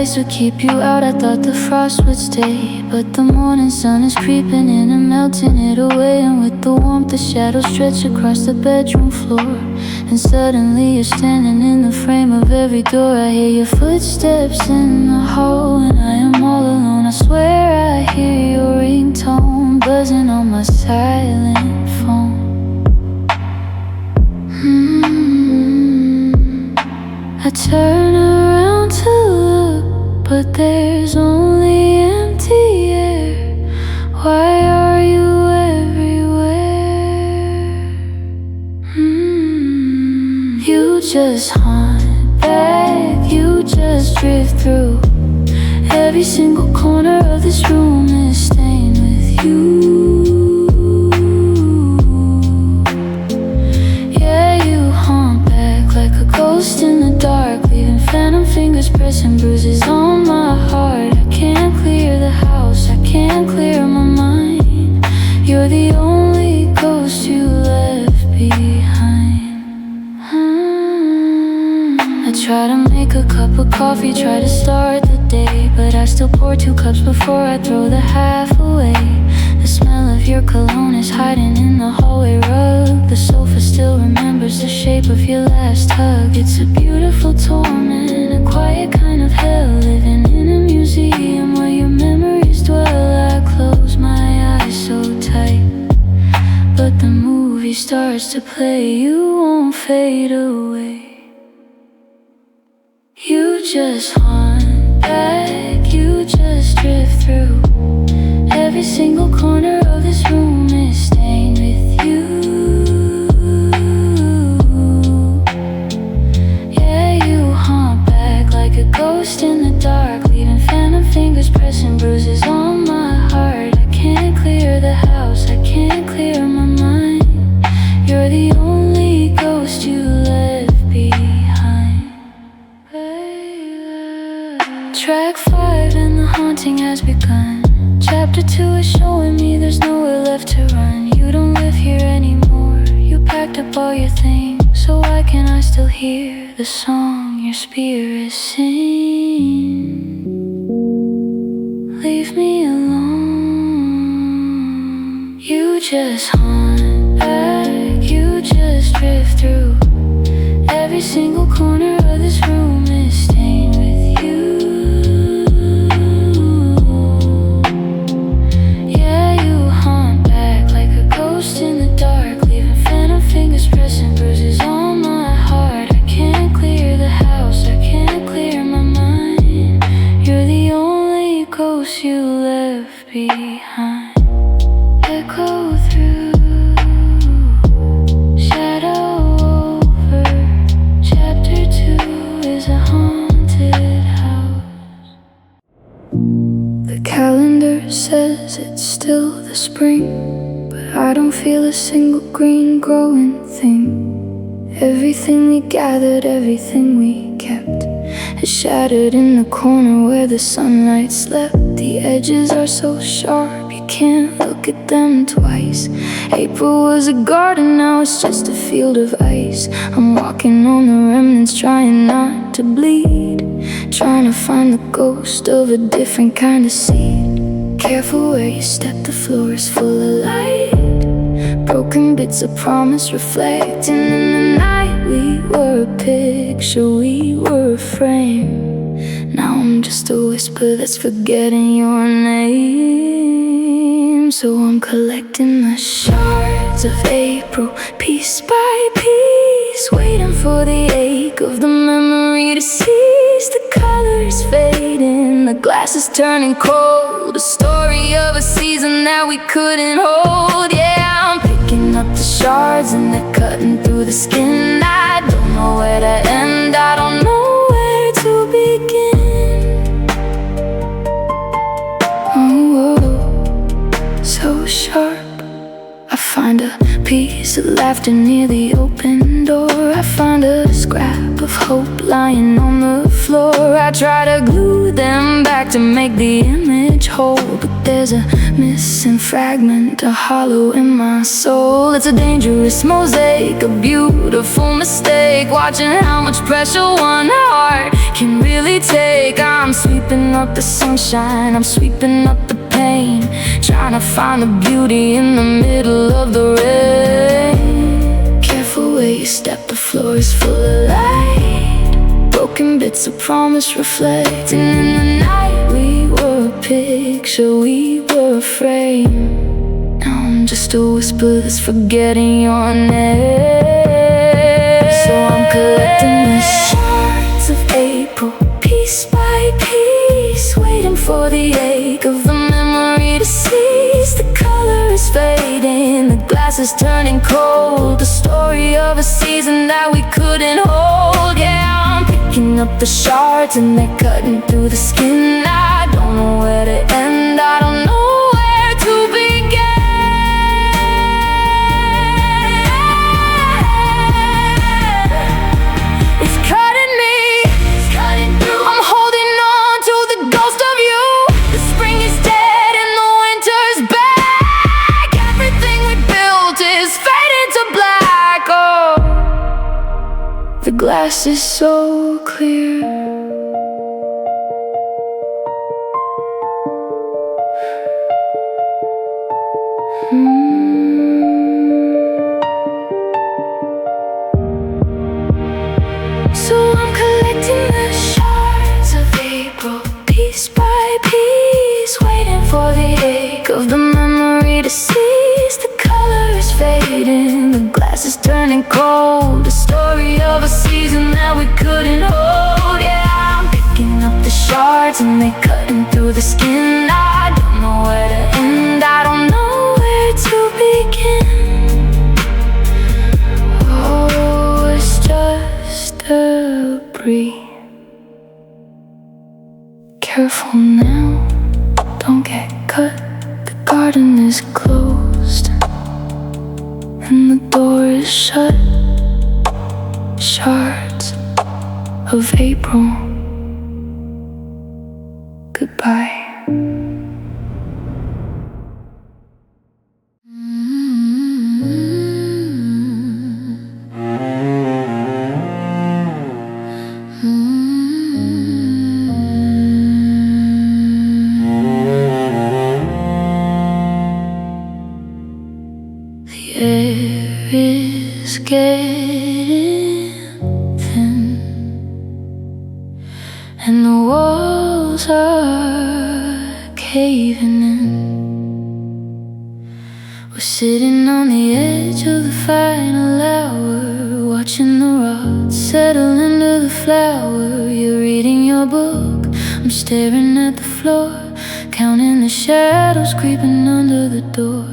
ice would keep you out, I thought the frost would stay. But the morning sun is creeping in and melting it away. And with the warmth, the shadows stretch across the bedroom floor. And suddenly you're standing in the frame of every door. I hear your footsteps in the hall, and I am all alone. I swear I hear your ringtone buzzing on my silent phone. I turn around to look, but there's only empty air. Why are you everywhere? You just haunt back, you just drift through. Every single corner of this room is stained with you. Yeah, you haunt back like a ghost in the dark, leaving phantom fingers pressing bruises on my heart. I can't clear the house, I can't clear my mind. You're the only ghost you left behind. I try to make a cup of coffee, try to start the day, but I still pour 2 cups before I throw the half away. The smell of your cologne is hiding in the hallway rug. The sofa still remembers the shape of your last hug. It's a beautiful torment, a quiet kind of hell, living in a museum where your memories dwell. I close my eyes so tight, but the movie starts to play. You won't fade away. You just haunt back, you just drift through. Every single corner of this room is stained with you. Yeah, you haunt back like a ghost in the dark, leaving phantom fingers pressing bruises on my heart. I can't clear the house, I can't clear my mind. You're the only ghost you left behind. Track 5 and the haunting has begun. Chapter 2 is showing me there's nowhere left to run. You don't live here anymore, you packed up all your things. So why can I still hear the song your spirit sings? Leave me alone. You just haunt back, you just drift through. Every single corner of this room is stained with you. In the dark, leaving phantom fingers pressing bruises on my heart. I can't clear the house, I can't clear my mind. You're the only ghost you left behind. Echo through, shadow over. Chapter 2 is a haunted house. The calendar says it's still the spring, I don't feel a single green growing thing. Everything we gathered, everything we kept, is shattered in the corner where the sunlight slept. The edges are so sharp, you can't look at them twice. April was a garden, now it's just a field of ice. I'm walking on the remnants, trying not to bleed, trying to find the ghost of a different kind of seed. Careful where you step, the floor is full of light. Broken bits of promise reflecting in the night. We were a picture, we were a frame. Now I'm just a whisper that's forgetting your name. So I'm collecting the shards of April, piece by piece, waiting for the ache of the memory to cease. The colors fading, the glass is turning cold, a story of a season that we couldn't hold. Yeah, I'm picking up the shards and they're cutting through the skin. I don't know where to end, I don't know where to begin. Oh, so sharp, I find a piece of laughter near the open door. I find a scrap of hope lying on the floor. I try to glue them back to make the image whole, but there's a missing fragment, a hollow in my soul. It's a dangerous mosaic, a beautiful mistake, watching how much pressure one heart can really take. I'm sweeping up the sunshine, I'm sweeping up the pain, trying to find the beauty in the middle of the rain. Careful where you step, the floor is full of light, broken bits of promise reflecting. In the night we were a picture, we were a frame. Now I'm just a whisper that's forgetting your name. So I'm collecting the shards of April, piece by piece, waiting for the ache of the memory to cease. The color is fading, the glass is turning cold, the story of a season that we couldn't hold. Yeah, I'm picking up the shards and they're cutting through the skin. I don't know where to end, I don't know where to begin. It's cutting me, it's cutting through. I'm holding on to the ghost of you. The spring is dead and the winter's back. Everything we built is fading to black. Oh, the glass is so clear. So I'm collecting the shards of April, piece by piece, waiting for the ache of the memory to cease. The color is fading, the glass is turning cold, the story of a season that we couldn't hold. Yeah, I'm picking up the shards and they're cutting through the skin. I don't know where to end, I don't know where to begin. Oh, it's just debris. Careful now, don't get cut. The garden is closed and the door is shut. Shards of April, goodbye. The air is getting thin and the walls are caving in. We're sitting on the edge of the final hour, watching the rot settle into the flower. You're reading your book, I'm staring at the floor, counting the shadows creeping under the door.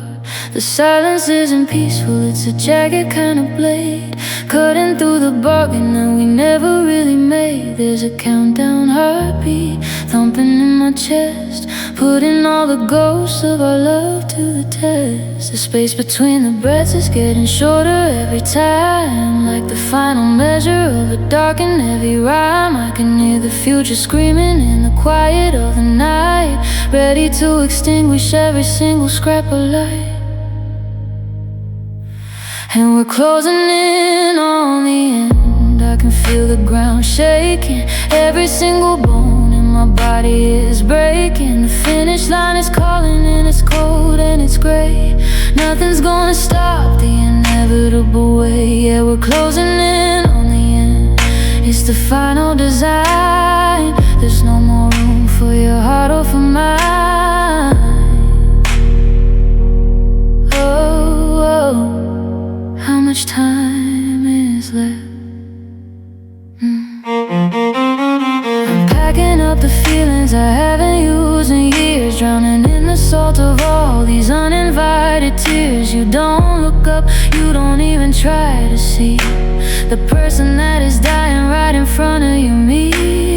The silence isn't peaceful, it's a jagged kind of blade, cutting through the bargain that we never really made. There's a countdown heartbeat thumping in my chest, putting all the ghosts of our love to the test. The space between the breaths is getting shorter every time, like the final measure of a dark and heavy rhyme. I can hear the future screaming in the quiet of the night, ready to extinguish every single scrap of light. And we're closing in on the end. I can feel the ground shaking, every single bone in my body is breaking. The finish line is calling and it's cold and it's gray. Nothing's gonna stop the inevitable way. Yeah, we're closing in on the end. It's the final design. There's no more room for your heart or for mine. Oh, oh. How much time is left? I'm packing up the feelings I haven't used in years, drowning in the salt of all these uninvited tears. You don't look up, you don't even try to see the person that is dying right in front of you. Me,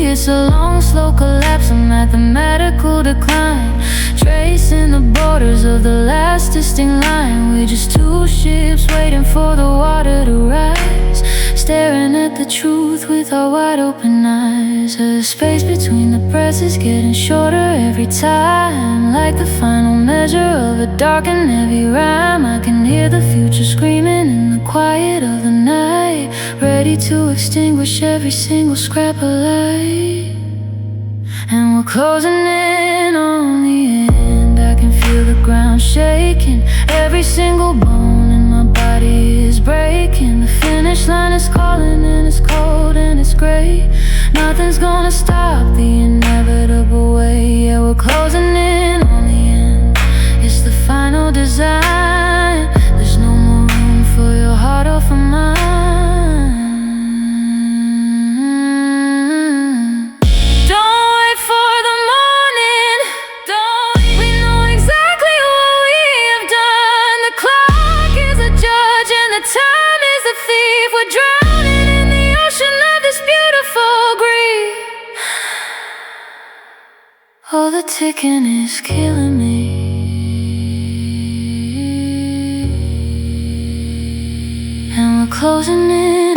it's a long, slow collapse, a mathematical decline, tracing the borders of the last distinct line. We're just two ships waiting for the water to rise, staring at the truth with our wide open eyes. The space between the breaths is getting shorter every time, like the final measure of a dark and heavy rhyme. I can hear the future screaming in the quiet of the night, ready to extinguish every single scrap of light. And we're closing in on the end. I can feel the ground shaking, every single bone in my body is breaking. The finish line is calling and it's cold and it's gray. Nothing's gonna stop the inevitable way. Yeah, we're closing in on the end. It's the final design. There's no more room for your heart or for mine. Time is a thief. We're drowning in the ocean of this beautiful grief. Oh, the ticking is killing me. And we're closing in,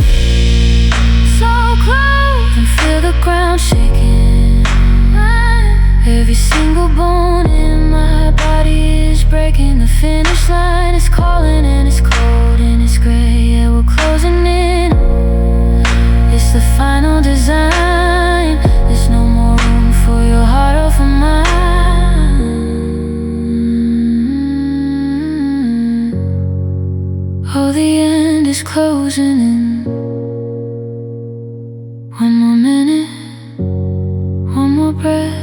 so close, and feel the ground shaking. Every single bone in my body is breaking. The finish line is calling and it's cold and it's gray. Yeah, we're closing in. It's the final design. There's no more room for your heart or for mine. Oh, the end is closing in. One more minute, one more breath.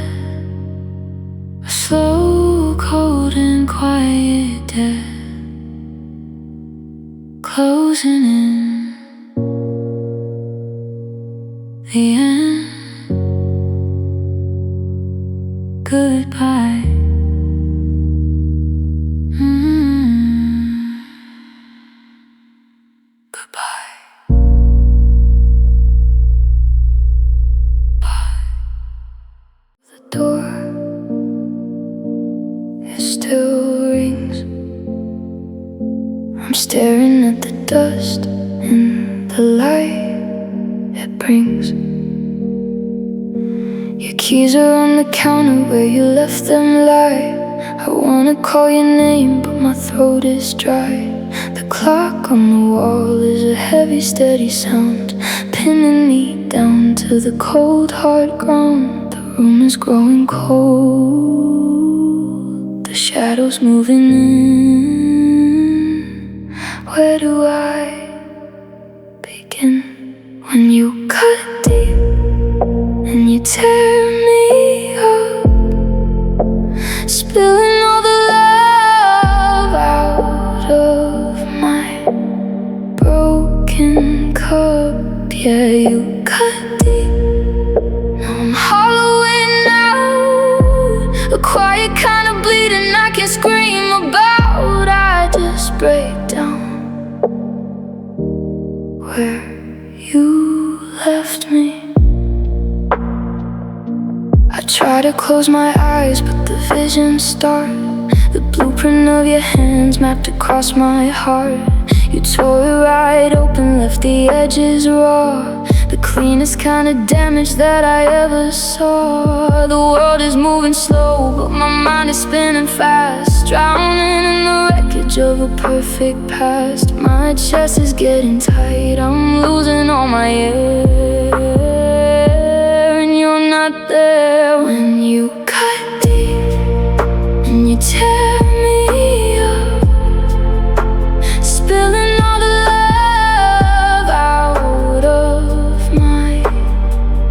A slow, cold and quiet death. Closing in. The end. Goodbye. Goodbye. Bye. The door, it still rings. I'm staring at the dust and the light it brings. Your keys are on the counter where you left them lie. I wanna call your name but my throat is dry. The clock on the wall is a heavy steady sound, pinning me down to the cold hard ground. The room is growing cold, the shadows moving in. Where do I begin? When you cut deep and you tear me up, spilling all the love out of my broken cup. Yeah, you cut deep, now I'm hollowing out, a quiet kind of bleeding I can scream about. I just break down where you left me. I try to close my eyes but the visions start. The blueprint of your hands mapped across my heart. You tore it right open, left the edges raw, the cleanest kind of damage that I ever saw. The world is moving slow but my mind is spinning fast, drowning in the wreckage of a perfect past. My chest is getting tight, I'm losing all my air, and you're not there. When you cut deep and you tear me up, spilling all the love out of my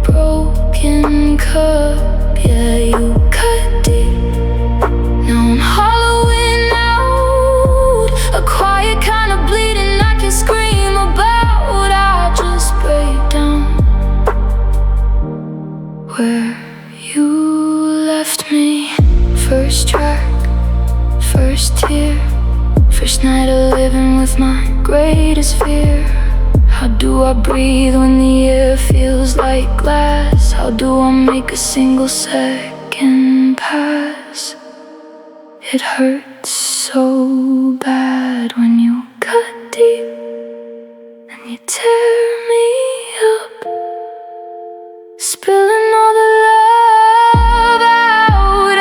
broken cup. Yeah, you cut deep, now I'm hollowing out, a quiet kind of bleeding I can scream about. I just break down where you left me. First track, first tear, first night of living with my greatest fear. How do I breathe when the air feels like glass? How do I make a single second pass? It hurts so bad when you cut deep and you tear me up, spilling all the love out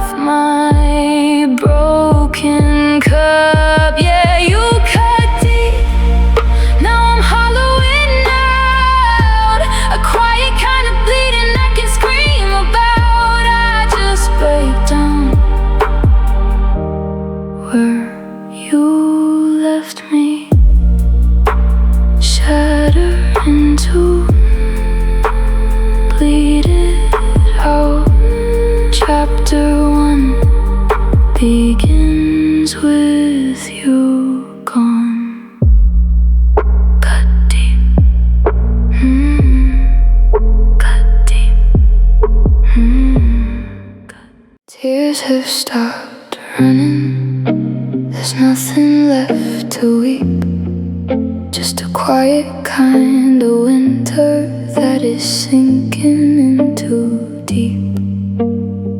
of my broken cup. Yeah, you cut deep, now I'm hollowing out, a quiet kind of bleeding I can scream about. I just break down where you left me, shatter into bleeded out. Chapter 1 begins with you gone. Cut deep, cut deep, Tears have stopped running, there's nothing left to weep, just a quiet kind of winter that is sinking into deep.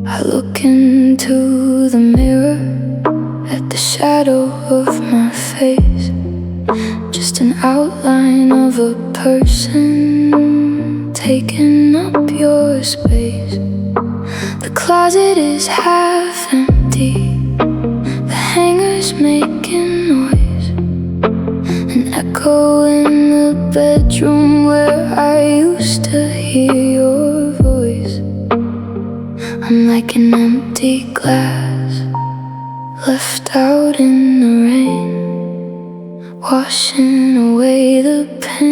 I look into the mirror at the shadow of my face, just an outline of a person taking up your space. The closet is half empty, the hanger's making noise, an echo in the bedroom where I used to hear your voice. I'm like an empty glass left out in the rain, washing away the pain.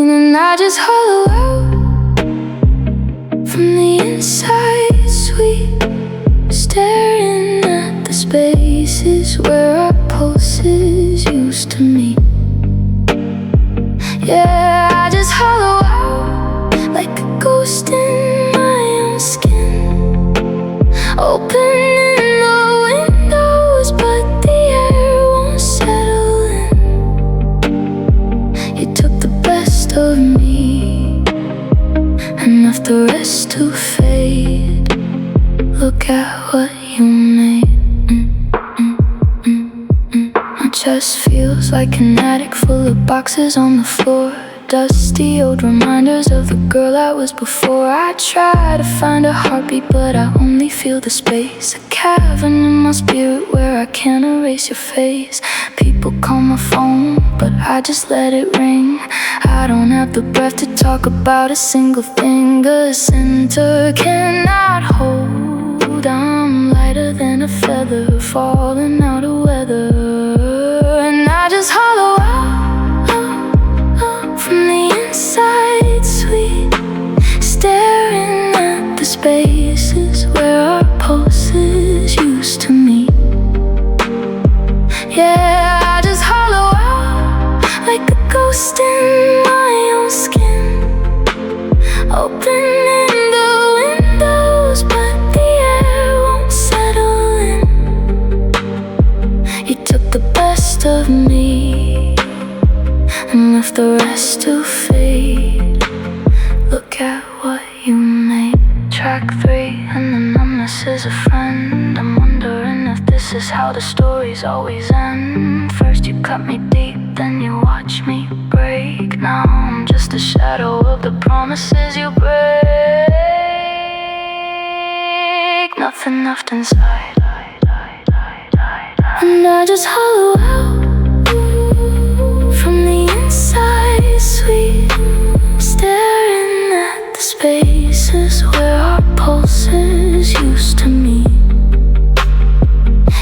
And I just hollow out from the inside, sweet, staring at the spaces where our pulses used to meet. Yeah, I just hollow out like a ghost in my own skin, opening the windows but the air won't settle in. You took the best of me and left the rest to fade. Look at what you made. My chest feels like an attic full of boxes on the floor, dusty old reminders of the girl I was before. I try to find a heartbeat but I only feel the space, a cavern in my spirit where I can't erase your face. People call my phone but I just let it ring. I don't have the breath to talk about a single thing a center cannot hold. I'm lighter than a feather falling out of weather, and I just hollow out from the inside, sweet, staring at the spaces where our pulses used to meet. Yeah, I just hollow out like a ghost in my own skin, opening the windows but the air won't settle in. You took the best of me and left the rest to fade. Look at what you made. Track 3 and the numbness is a friend. I'm wondering if this is how the stories always end. First you cut me deep, then you watch me break. Now I'm just a shadow of the promises you break. Nothing left inside, and I just hollow out from the inside, sweet, staring at the spaces where our pulses used to meet.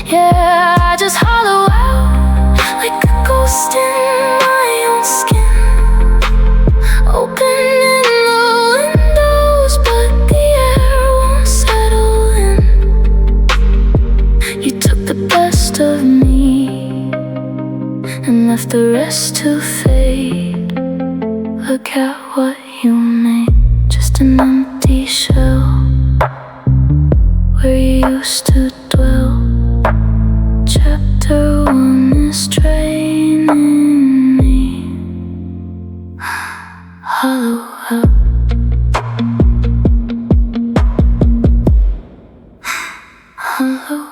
Yeah, I just hollow out like a ghost in my own skin, opening the windows but the air won't settle in. You took the best of me and left the rest to fade. Look at what you made, just an empty shell where you used to dwell. Chapter 1 is training me. Hollow out, hollow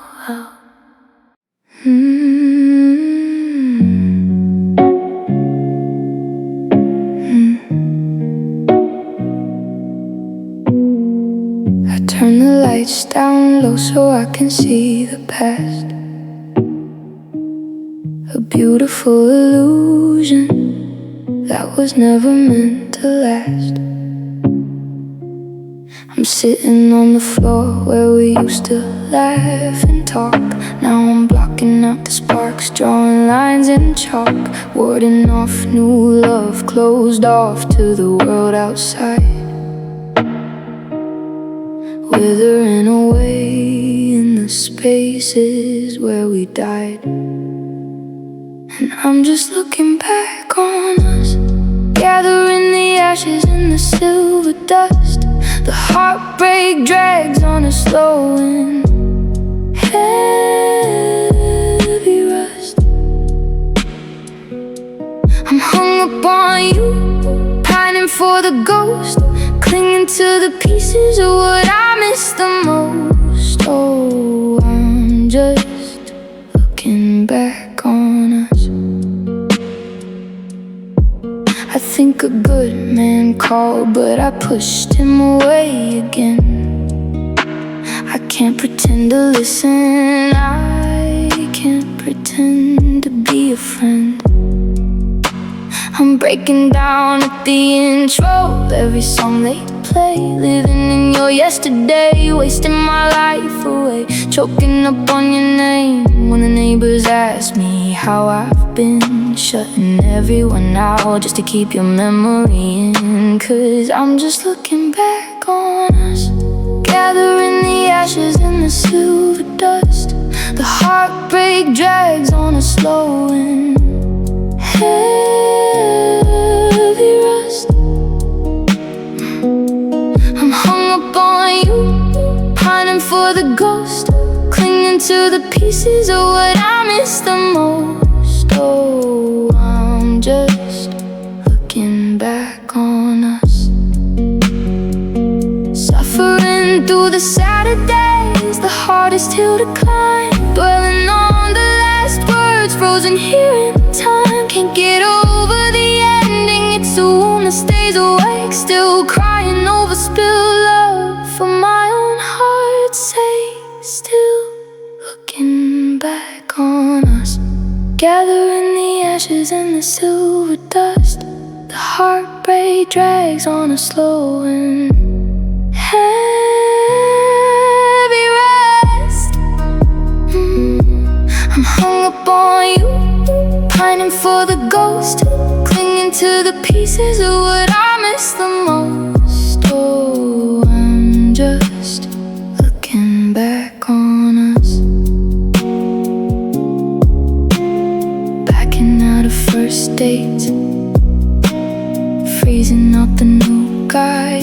Turn the lights down low so I can see the past. A beautiful illusion that was never meant to last. I'm sitting on the floor where we used to laugh and talk. Now I'm blocking out the sparks, drawing lines in chalk, warding off new love, closed off to the world outside, withering away in the spaces where we died. And I'm just looking back on us, gathering the ashes in the silver dust. The heartbreak drags on a slow and heavy rust. I'm hung up on you, pining for the ghost, clinging to the pieces of what I miss the most. Oh, I'm just looking back on us. I think a good man called, but I pushed him away again. I can't pretend to listen, I can't pretend to be a friend. I'm breaking down at the intro of every song they play, living in your yesterday, wasting my life away, choking up on your name when the neighbors ask me how I've been, shutting everyone out just to keep your memory in. 'Cause I'm just looking back on us, gathering the ashes in the silver dust. The heartbreak drags on a slow and heavy rust. I'm hung up on you, pining for the ghost, clinging to the pieces of what I miss the most. Oh, I'm just looking back on us, suffering through the Saturdays, the hardest hill to climb, dwelling on the last words frozen here in time. Can't get over the ending, it's a wound that stays awake, still crying over spilled love for my own heart's sake. Still looking back on us, gathering the ashes and the silver dust. The heartbreak drags on a slow and heavy rest. I'm hung up on you, pining for the ghost, clinging to the pieces of what I miss the most. Oh, I'm just looking back on us, backing out of first dates, freezing out the new guy.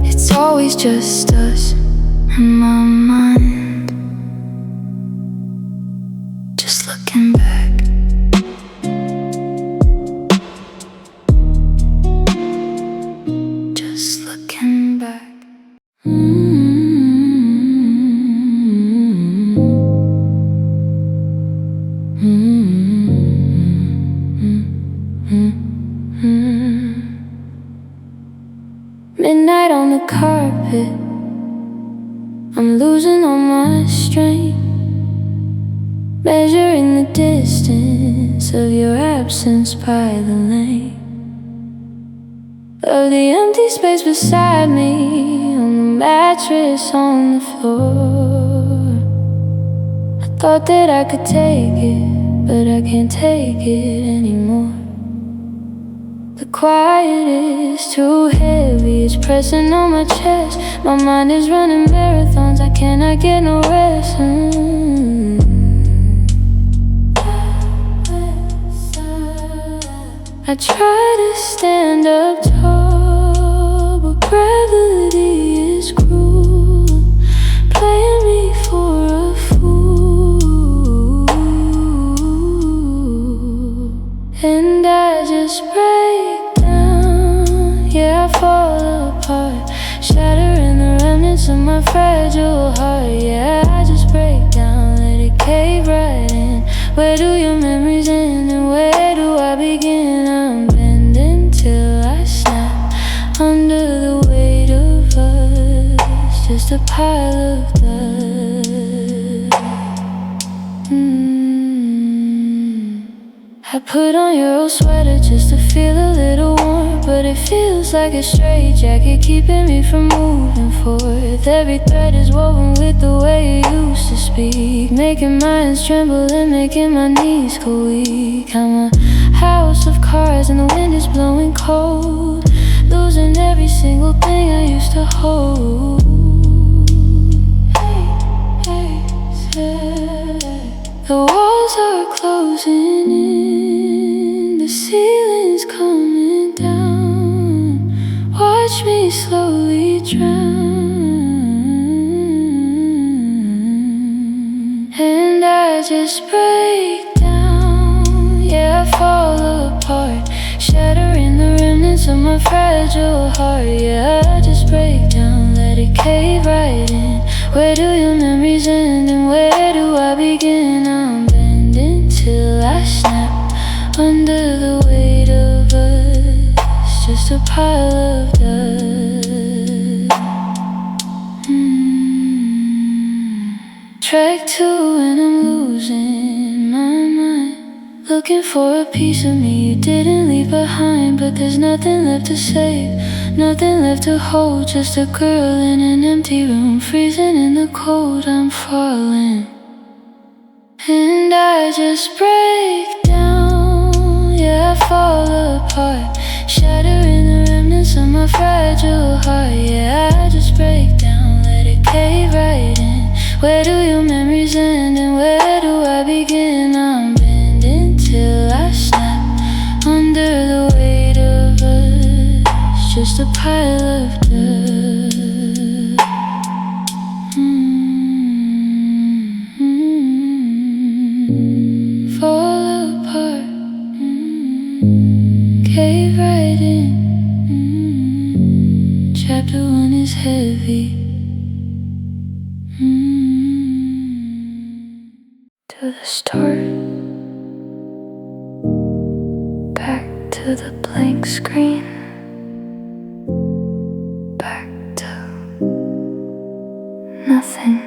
It's always just us in my mind, just looking back. Just looking back. Midnight on the carpet, I'm losing all my strength, measuring the distance of your absence by the length of the empty space beside me, on the mattress on the floor. I thought that I could take it, but I can't take it anymore. The quiet is too heavy, it's pressing on my chest. My mind is running marathons, I cannot get no rest. I try to stand up tall, but gravity is cruel, playing me for a fool. And I just break down, yeah, I fall apart, shattering the remnants of my fragile heart. Yeah, I just break down, let it cave right in. Where do your memories end and where do I begin? I'm bending till I snap under the weight of us, just just a pile of dust. I put on your old sweater just to feel a little warm, but it feels like a straight jacket keeping me from moving forward. Every thread is woven with the way you used to speak, making my hands tremble and making my knees go weak. I'm a house of cards and the wind is blowing cold, losing every single thing I used to hold. Hey, the walls are closing in, the ceiling's coming down. Watch me slowly drown, and I just break down. Yeah, I fall apart, shattering the remnants of my fragile heart. Yeah, I just break down, let it cave right in. Where do your memories end and where do I begin? I'm bending till I snap under the weight of us, just a pile of dust. Track 2 and I'm losing my mind, looking for a piece of me you didn't leave behind. But there's nothing left to save, nothing left to hold, just a girl in an empty room, freezing in the cold. I'm falling, and I just break down. Yeah, I fall apart, shattering the remnants of my fragile heart. Yeah, I just break down, let it cave right in. Where do your memories end and where do I begin? I'm bending till I snap under the weight of us, just a pile of dust. Fall apart, cave right in. Chapter 1 is heavy. To the start, back to the blank screen, back to nothing.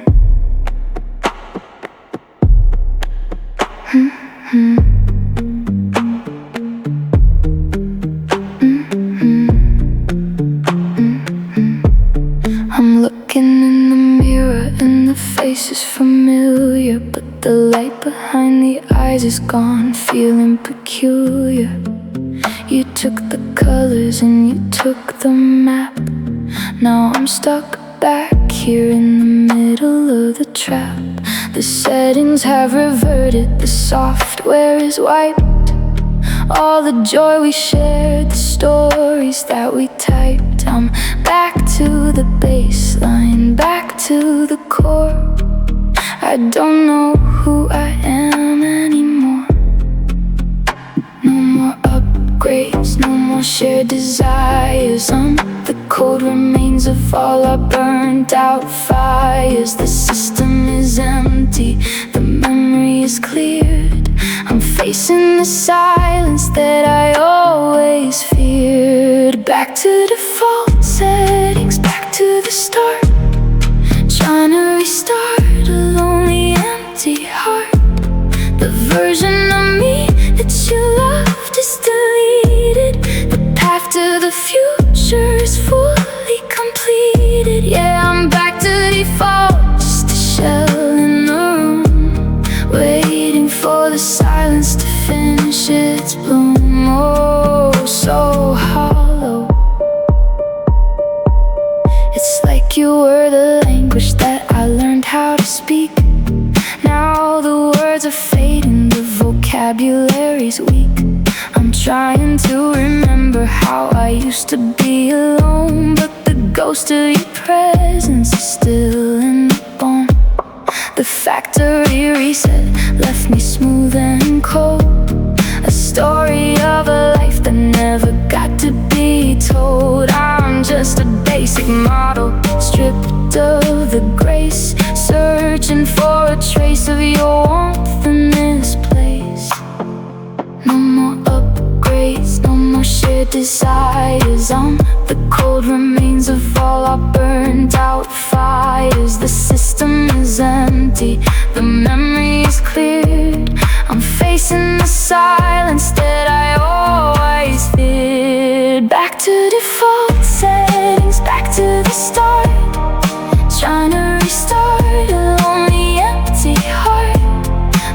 I'm looking in the mirror and the face is familiar, but the light behind the eyes is gone, feeling peculiar. You took the colors and you took the map. Now I'm stuck back here in the middle of the trap. The settings have reverted, the software is wiped. All the joy we shared, the stories that we typed. I'm back to the baseline, back to the core. I don't know who I am anymore. No more upgrades, no more shared desires. I'm the cold remains of all our burned out fires. The system is empty, the memory is cleared. I'm facing the silence that I always feared. Back to default settings, back to the start, trying to restart a lonely, empty heart. The version of me that you loved is deleted. The path to the future is fully completed. Yeah, I'm back to default, just a shell in the room, waiting for the silence to finish its bloom. Oh, so hollow. It's like you were the language that I learned how to speak. Now the words are fading, the vocabulary's weak. I'm trying to remember how I used to be alone, but the ghost of your presence is still in the bone. The factory reset left me smooth and cold, a story of a life that never got to be told. I'm just a basic model, stripped of the grace, searching for a trace of your warmth in this place. No more upgrades, no more shit shared desires. I'm the cold remains of all our burned out fires. The system is empty, the memory is cleared. I'm facing the silence that I always feared. Back to default settings, back to the start. Trying to restart a lonely, empty heart.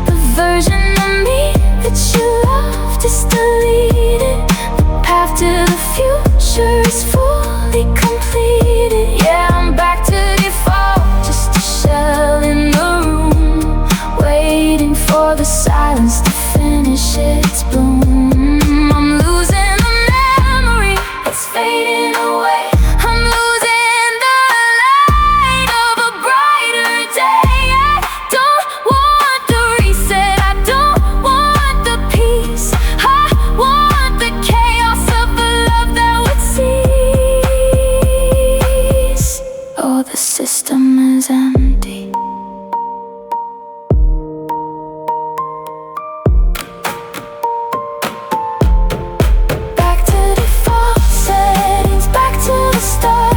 The version of me that you loved is deleted. The path to the future is fully completed. Yeah, I'm back to default, just a shell in the room, waiting for the silence to finish its bloom. I'm losing the memory, it's fading away. I'm losing the light of a brighter day. I don't want the reset, I don't want the peace. I want the chaos of the love that would cease. Oh, the system is empty. Back to default settings, back to the start.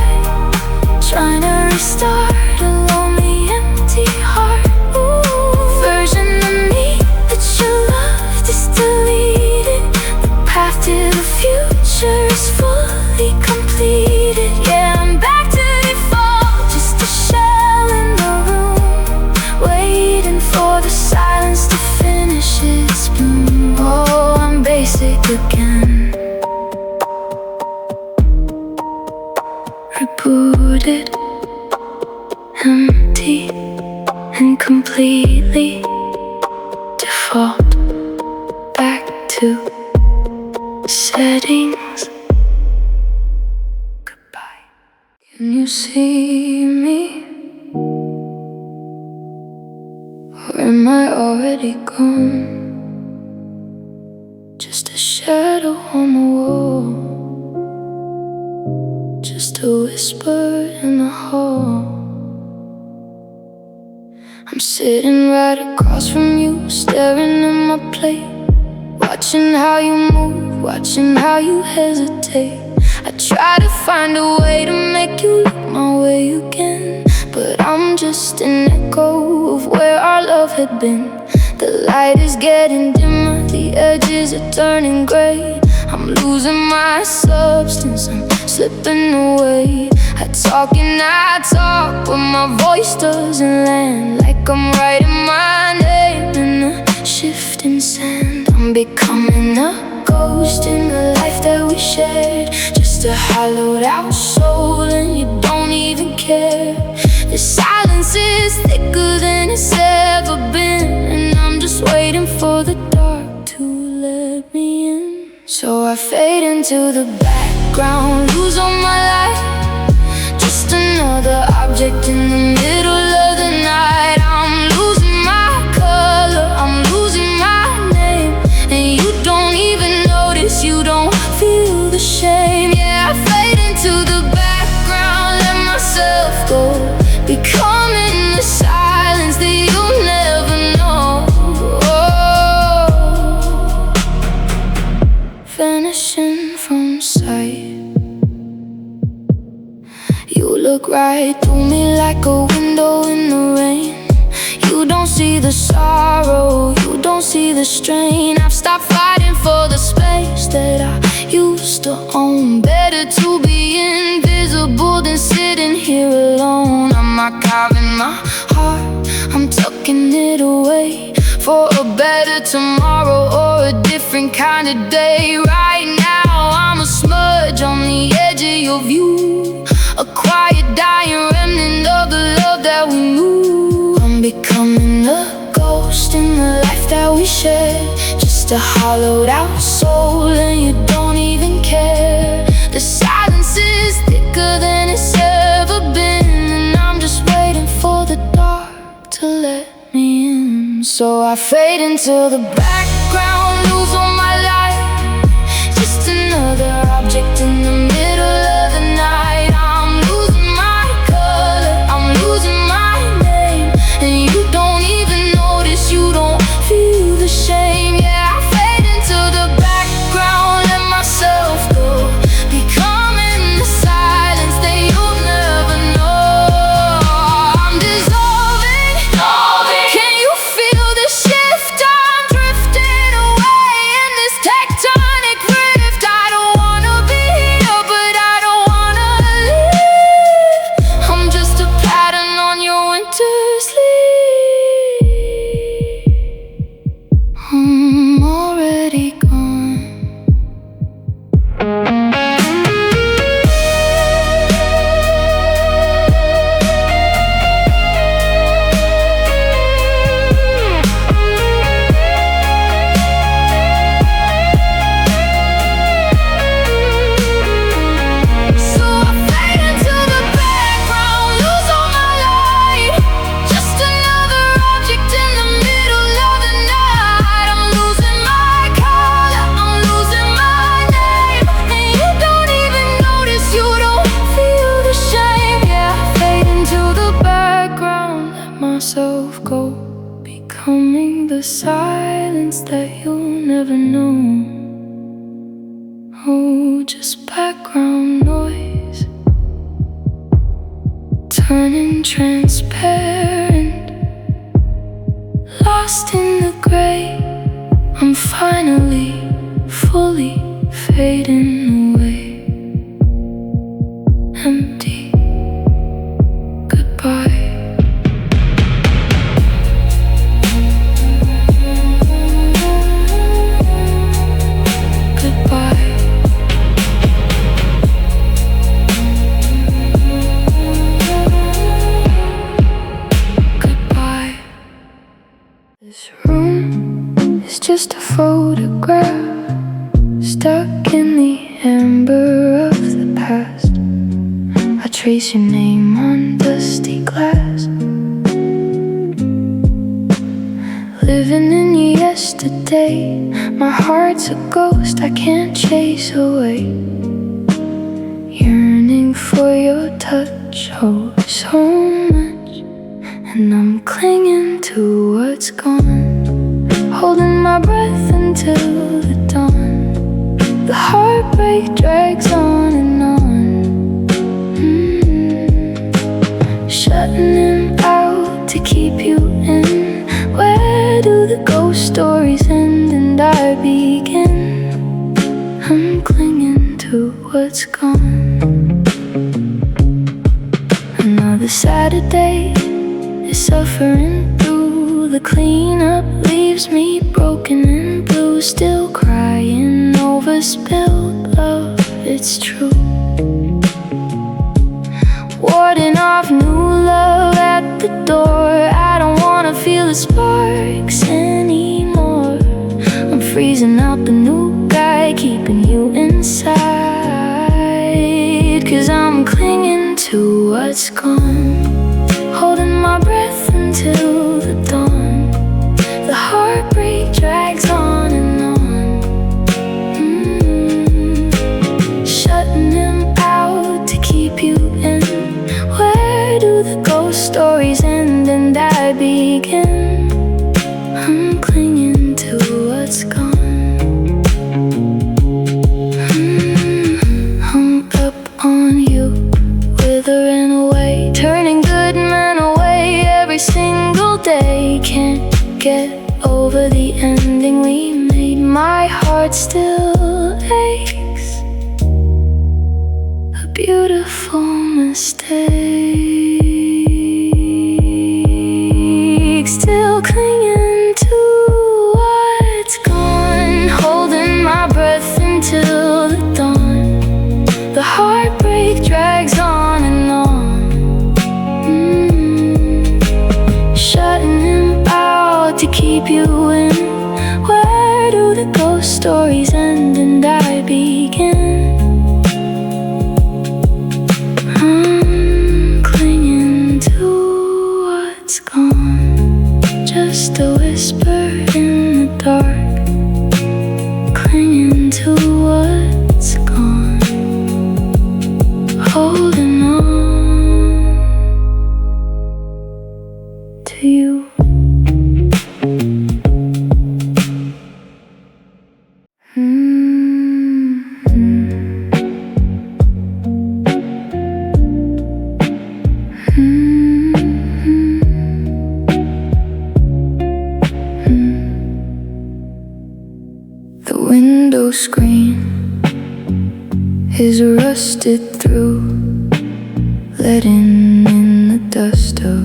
Trying to restart a lonely, empty heart. Ooh, version of me that you loved is deleted. The path to the future is fully completed. Yeah, I'm back to default, just a shell in the room, waiting for the silence to finish its bloom. Oh, I'm basic again, rebooted, empty and completely default. Back to settings. Goodbye. Can you see me? Or am I already gone? Just a shadow on the wall, just a whisper in the hall. I'm sitting right across from you, staring at my plate, watching how you move, watching how you hesitate. I try to find a way to make you look my way again, but I'm just an echo of where our love had been. The light is getting dimmer, the edges are turning gray. I'm losing my substance, I'm slipping away. I talk and I talk, but my voice doesn't land. Like I'm writing my name in the shifting sand. I'm becoming a ghost in the life that we shared, just a hollowed out soul, and you don't even care. The silence is thicker than it's ever been, and I'm just waiting for the dark to let me in. So I fade into the background, lose all my light, just another object in the middle of the night. I'm losing my color, I'm losing my name, and you don't even notice, you don't feel the shame. Yeah, I fade into the background, let myself go, becoming the silence that you'll never know. Oh, vanishing from sight. You look right through me like a window in the rain. You don't see the sorrow, you don't see the strain. I've stopped fighting for the space that I used to own. Better to be invisible than sitting here alone. I'm archiving my heart, I'm tucking it away for a better tomorrow or a different kind of day. Right now I'm a smudge on the edge of your view, a quiet dying remnant of the love that we knew. I'm becoming a ghost in the life that we shared, just a hollowed out soul, and you don't even care. The silence is thicker than it's ever been, and I'm just waiting for the dark to let me in. So I fade into the background, lose all my light, just another object in the middle of the night. I'm losing my color, I'm losing my name, and you don't even notice, you don't feel the shame. Yeah, I fade into the background, let myself go, myself go, becoming the silence that you'll never know. Oh, just background noise, turning transparent, lost in the gray. I'm finally fully fading away. Empty goodbye. This room is just a photograph stuck in the amber of the past. I trace your name on dusty glass, living in your yesterday. My heart's a ghost I can't chase away, yearning for your touch, oh so much. And I'm clinging to what's gone, holding my breath until the dawn. The heartbreak drags on and on. Shutting him out to keep you in. Where do the ghost stories end and I begin? I'm clinging to what's gone. Another Saturday is suffering through. The cleanup leaves me broken and blue, still crying over spilled love, it's true. Warding off new love at the door. I don't wanna feel the sparks anymore. I'm freezing out the new guy, keeping you inside. 'Cause I'm clinging to what's gone, holding my breath until the dawn. The heartbreak drags on and on. Shutting him out to keep you in. Where do the ghost stories end and I begin? I'm clinging to what's gone. Hung up on you, withering away, turning good men away every single day. Can't get over the ending we made. My heart still aches, a beautiful mistake. Still clinging to what's gone, holding my breath until the dawn. The heartbreak drags on and on. Shutting him out to keep you in. Where do the ghost stories end and I begin? I'm clinging to what's gone, just a whisper in the dark. Clinging to what's gone, holding on to you. The window screen is rusted through, letting in the dust of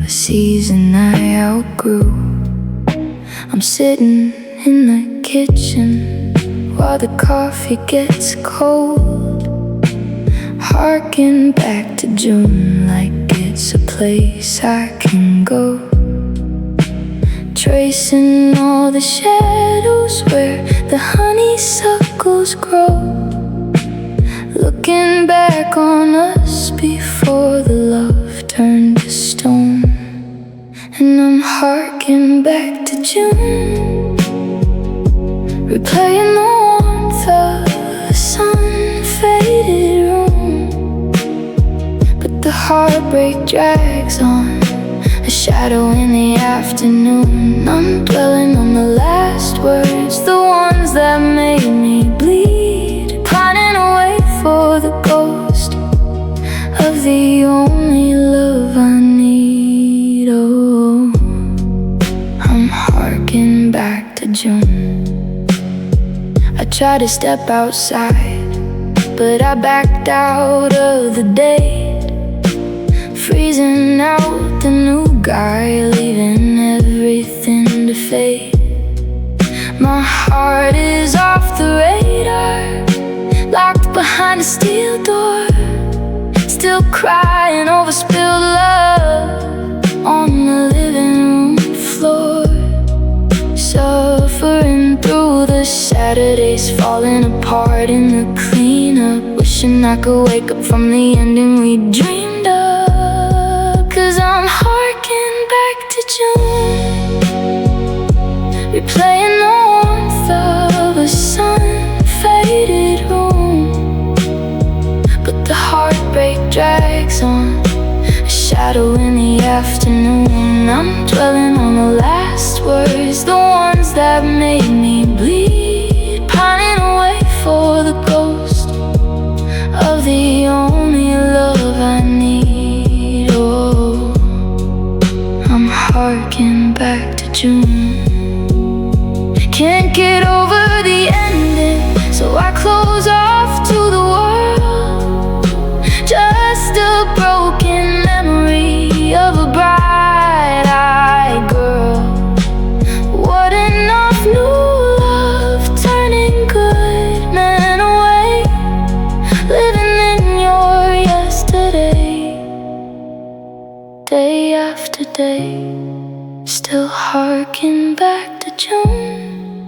a season I outgrew. I'm sitting in the kitchen while the coffee gets cold, harking back to June like it's a place I can go. Tracing all the shadows where the honeysuckles grow, looking back on us before the love turned to stone. And I'm harking back to June, replaying the warmth of a sun-faded room. But the heartbreak drags on, a shadow in the afternoon. I'm dwelling on the last words, the ones that made me bleed, pining away for the ghost of the only love I need. Oh, I'm harking back to June. I tried to step outside, but I backed out of the date, freezing out the new guy, leaving everything to fade. My heart is off the radar, locked behind a steel door, still crying over spilled love on the living room floor. Suffering through the Saturdays, falling apart in the cleanup, wishing I could wake up from the ending we dreamed of. 'Cause I'm harking back to June, replaying the warmth of a sun-faded room. But the heartbreak drags on, a shadow in the afternoon. I'm dwelling on the last words, the ones that made me bleed, pining away for the ghost of the only love I need. Oh, I'm harking back to June. Can't get over the ending, so I close off to the world. Just a broken memory of a bright-eyed girl. What enough new love, turning good men away, living in your yesterday, day after day, still harking back to June,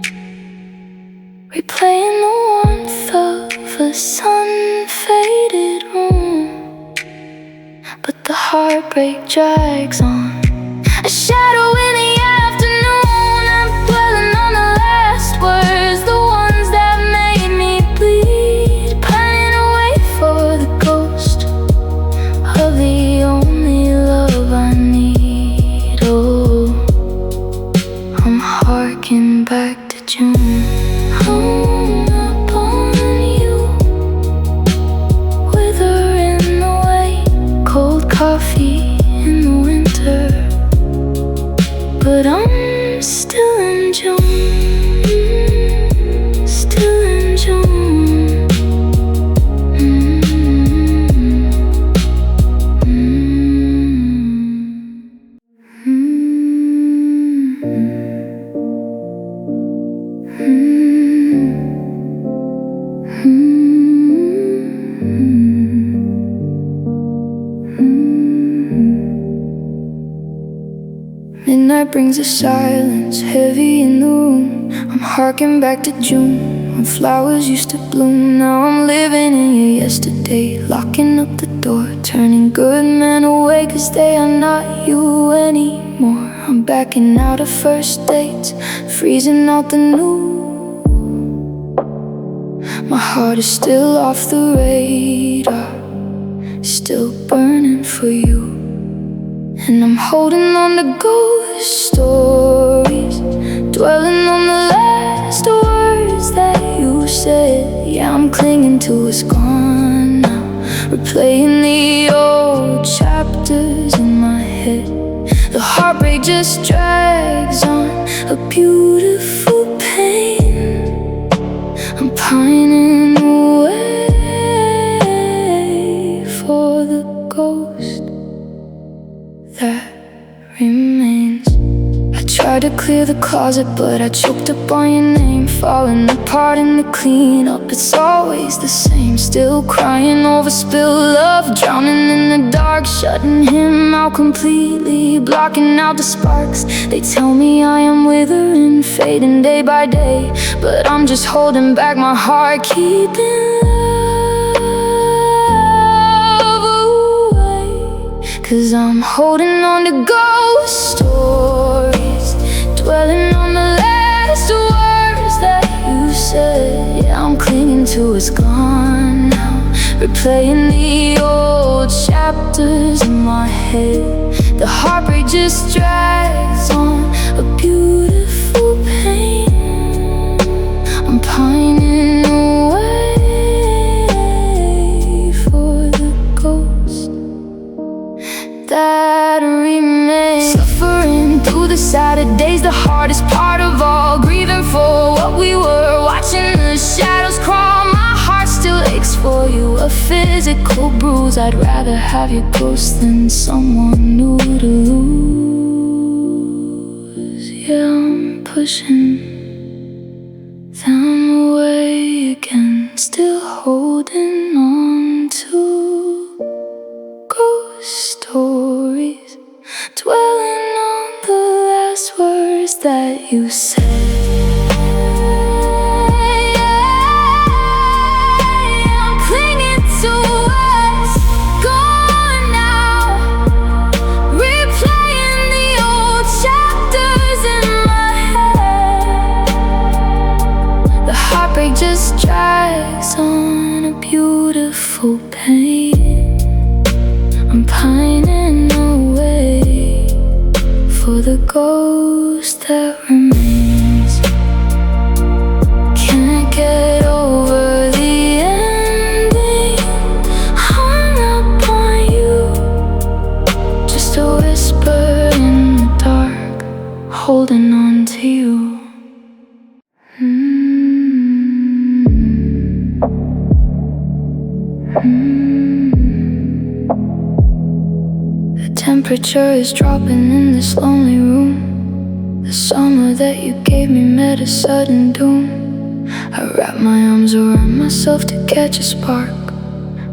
replaying the warmth of a sun-faded room. But the heartbreak drags on, a shadow in the afternoon. I'm dwelling on the last words, the ones that made me bleed, pining away for the ghost of the only love I need. Oh, I'm harking back to June. Hung up on you, withering away, cold coffee in the winter, but I'm still in June, still in June. Midnight brings a silence heavy in the room. I'm harking back to June, when flowers used to bloom. Now I'm living in your yesterday, locking up the door, turning good men away, 'cause they are not you anymore. I'm backing out of first dates, freezing out the new. My heart is still off the radar, still burning for you. And I'm holding on to ghost stories, dwelling on the last words that you said. Yeah, I'm clinging to what's gone now, replaying the old chapters in my head. The heartbreak just drags on, a beautiful pain. I'm pining away for the ghost that remains. I tried to clear the closet, but I choked up on your name, falling apart in the cleanup. It's always the same, still crying over spilled love, drowning in the dark, shutting him out completely, blocking out the sparks. They tell me I am withering, fading day by day, but I'm just holding back my heart, keeping love away. 'Cause I'm holding on to ghost stories, dwelling on the last words that you said. Yeah, I'm clinging to what's gone now, replaying the old chapters in my head. The heartbreak heartbreak just drags on, a beautiful pain. I'm pining away for the ghost that remains. Suffering through the Saturdays, the hardest part of all. Grieving for what we were, watching the shadows crawl. My heart still aches for you, a physical bruise. I'd rather have your ghost than someone new to lose. Yeah, I'm pushing them away again, still holding on to ghost stories, dwelling on the last words that you said. I'm clinging to what's gone now, replaying the old chapters in my head. The heartbreak just drags on, a beautiful pain. I'm pining away for the ghost that remains. Can't get over the ending, hung up on you, just a whisper in the dark, holding on to you. The temperature is dropping in this lonely room. The summer that you gave me met a sudden doom. I wrap my arms around myself to catch a spark,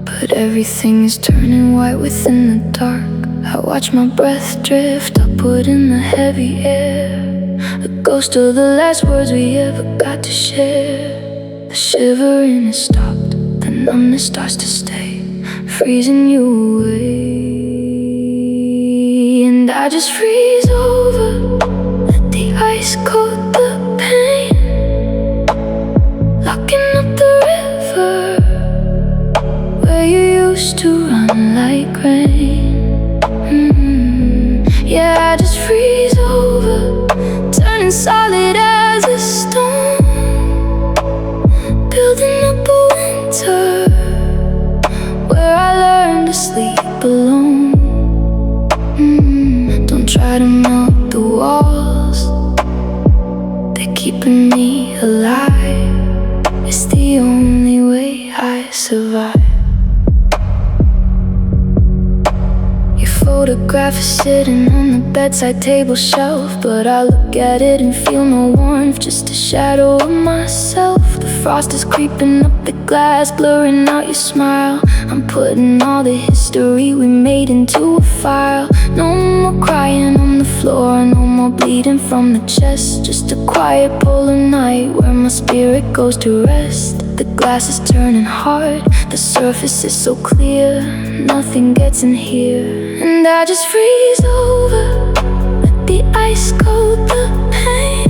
but everything is turning white within the dark. I watch my breath drift upward in the heavy air, a ghost of the last words we ever got to share. The shivering has stopped, the numbness starts to stay, freezing you away. And I just freeze over, let the ice coat the pain, locking up the river where you used to run like rain. Yeah, I just freeze over, turning solid as a stone, building up a winter where I learned to sleep alone. Don't try to melt the walls, they're keeping me alive. It's the only way I survive. Your photograph is sitting on the bedside table shelf, but I look at it and feel no warmth, just a shadow of myself. The frost is creeping up the glass, blurring out your smile. I'm putting all the history we made into a file. No more crying on the floor, no more bleeding from the chest, just a quiet polar night where my spirit goes to rest. The glass is turning hard, the surface is so clear, nothing gets in here. And I just freeze over, let the ice coat the pain,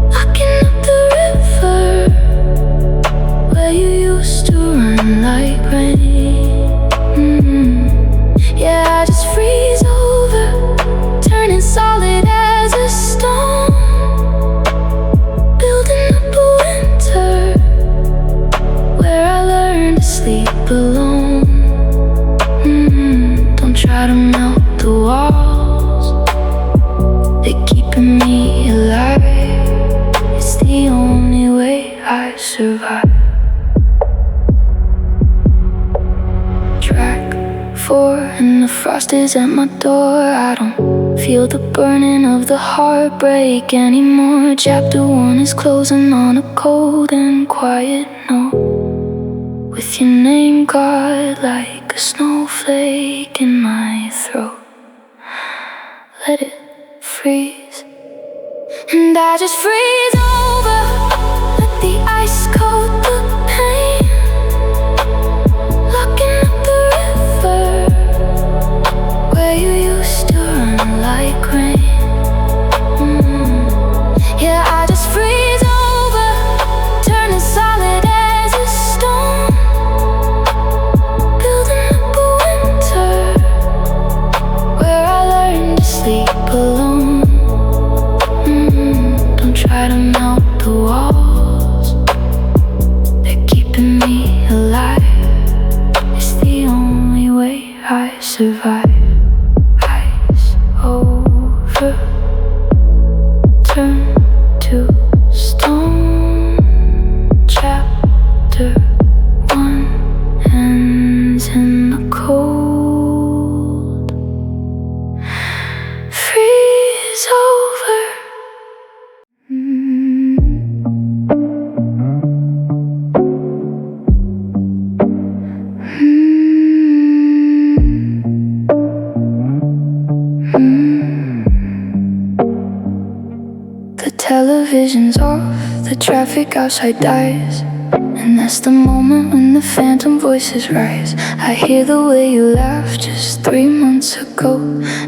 locking up the river where you used to run like rain. Yeah, I just freeze over, turning solid as a stone, building up a winter where I learned to sleep alone. Don't try to melt the walls, they're keeping me alive. It's the only way I survive. Track 4 and the frost is at my door. I don't feel the burning of the heartbreak anymore. Chapter 1 is closing on a cold and quiet note, with your name caught like a snowflake in my throat. Let it freeze, and I just freeze over, let the ice coat the pain, locking up the river where you used to run like rain. Yeah, I just freeze over, turning solid as a stone, building up a winter where I turn to stone. Chapter 1 ends in the cold. Freeze over. The television's off, the traffic outside dies, and that's the moment when the phantom voices rise. I hear the way you laughed just 3 months ago,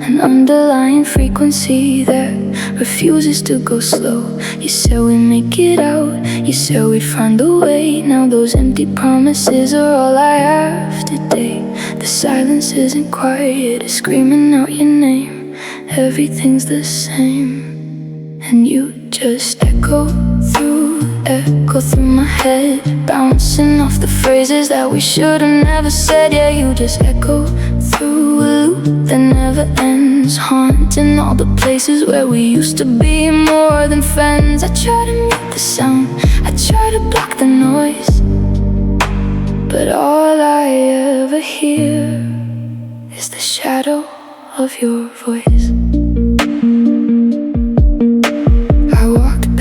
an underlying frequency that refuses to go slow. You said we'd make it out, you said we'd find a way. Now those empty promises are all I have today. The silence isn't quiet, it's screaming out your name. Everything's the same, and you just echo through my head, bouncing off the phrases that we should've never said. Yeah, you just echo through a loop that never ends, haunting all the places where we used to be more than friends. I try to mute the sound, I try to block the noise, but all I ever hear is the shadow of your voice.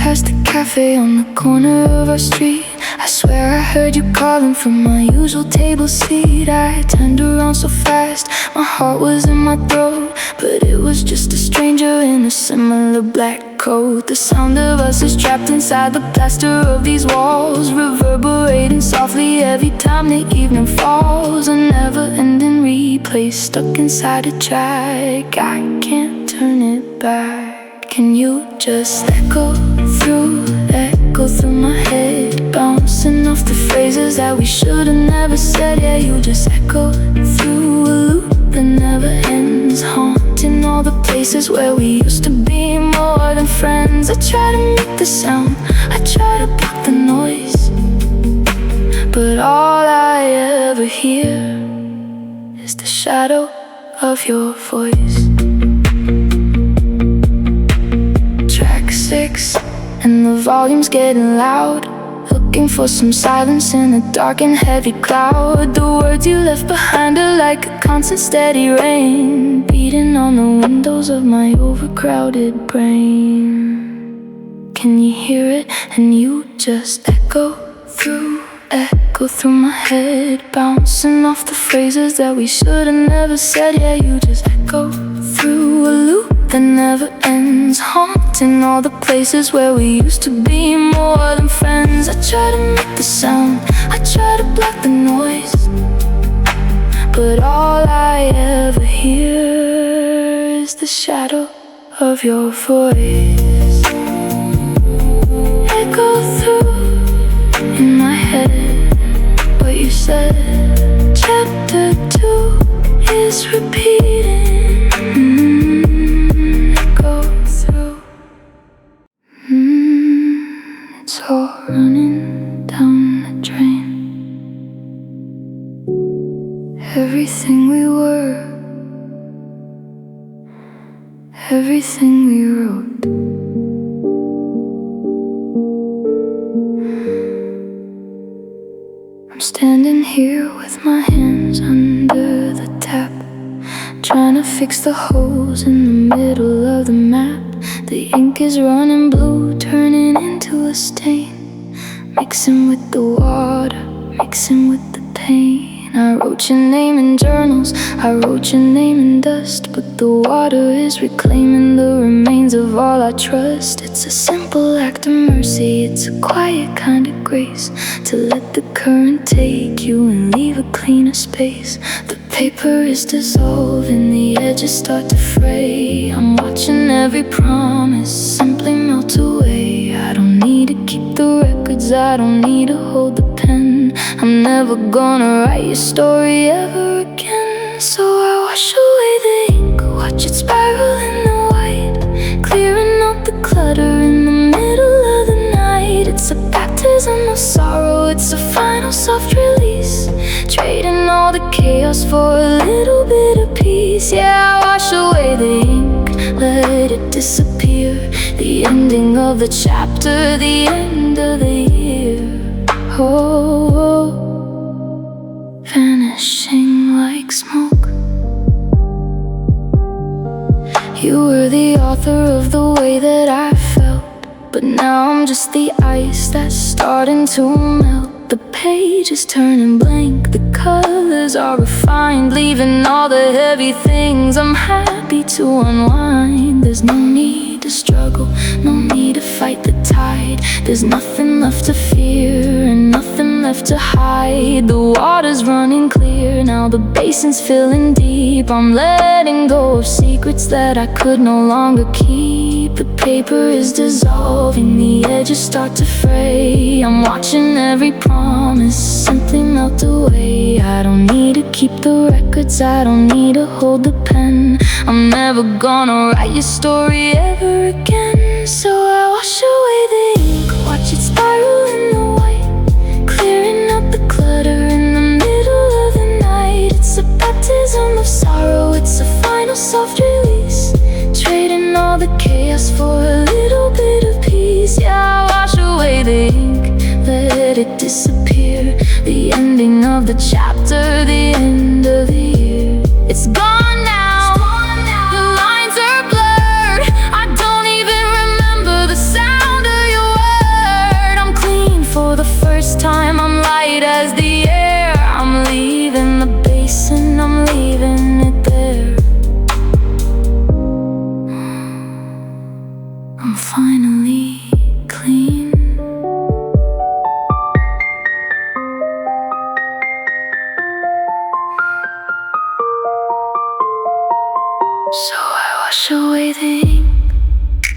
Past the cafe on the corner of our street, I swear I heard you calling from my usual table seat. I turned around so fast, my heart was in my throat, but it was just a stranger in a similar black coat. The sound of us is trapped inside the plaster of these walls, reverberating softly every time the evening falls. A never-ending replay stuck inside a track, I can't turn it back. Can you just echo through my head, bouncing off the phrases that we should've never said. Yeah, you just echo through a loop that never ends, haunting all the places where we used to be more than friends. I try to mute the sound, I try to block the noise, but all I ever hear is the shadow of your voice. Track 6, and the volume's getting loud, looking for some silence in a dark and heavy cloud. The words you left behind are like a constant steady rain, beating on the windows of my overcrowded brain. Can you hear it? And you just echo through my head, bouncing off the phrases that we should've never said. Yeah, you just echo through a loop that never ends, haunting all the places where we used to be more than friends. I try to make the sound, I try to block the noise, but all I ever hear is the shadow of your voice. Echo through in my head what you said. Chapter 2 is repeating. It's all running down the drain. Everything we were, everything we wrote. I'm standing here with my hands under the tap, trying to fix the holes in the middle of the map. The ink is running blue, turning into a stain, mixing with the water, mixing with the pain. I wrote your name in journals, I wrote your name in dust, but the water is reclaiming the remains of all I trust. It's a simple act of mercy, it's a quiet kind of grace, to let the current take you and leave a cleaner space. The paper is dissolving, the edges start to fray. I'm watching every promise simply melt away. I don't need to keep the records, I don't need to hold the pen. I'm never gonna write your story ever again. So I wash away the ink, watch it spiral in the white, clearing out the clutter in the middle of the night. It's a baptism of sorrow, it's a final soft release, trading all the chaos for a little bit of peace. Yeah, I wash away the ink, let it disappear. The ending of the chapter, the end of the year. Oh, oh, vanishing like smoke. You were the author of the way that I felt, but now I'm just the ice that's starting to melt. The page is turning blank, the colors are refined, leaving all the heavy things. I'm happy to unwind. There's no need to struggle, no need to fight the tide. There's nothing left to fear and nothing left to hide. The water's running clear, now the basin's filling deep. I'm letting go of secrets that I could no longer keep. The paper is dissolving, the edges start to fray. I'm watching every promise simply melt away. I don't need to keep the records, I don't need to hold the pen. I'm never gonna write your story ever again. So I wash away the ink, watch it spiral in the white, clearing out the clutter in the middle of the night. It's a baptism of sorrow, it's a final soft release, trading all the chaos for a little bit of peace. Yeah, I wash away the ink, let it disappear. The ending of the chapter, the end of the year. It's gone now, the lines are blurred. I don't even remember the sound of your word. I'm clean for the first time, I'm light as the air. I'm leaving the basin, I'm leaving it there. I'm finally clean. So I wash away the ink,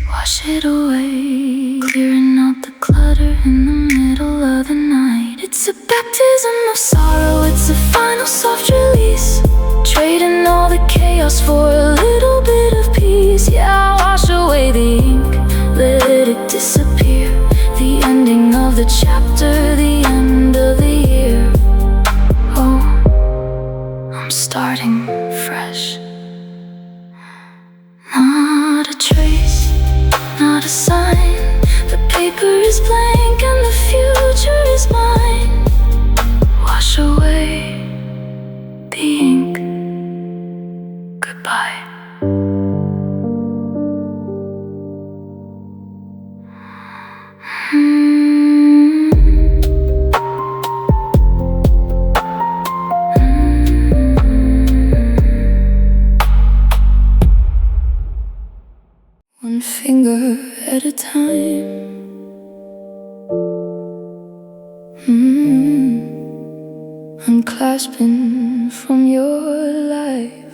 wash it away, clearing out the clutter in the middle of the night. It's a baptism of sorrow, it's a final soft release, trading all the chaos for a little bit of peace. Yeah, I wash away the ink, let it disappear. The ending of the chapter, the end of the year. Oh, I'm starting fresh. Not a trace, not a sign. The paper is blank and the future is mine. Wash away the ink. Goodbye. One finger at a time. Unclasping from your life.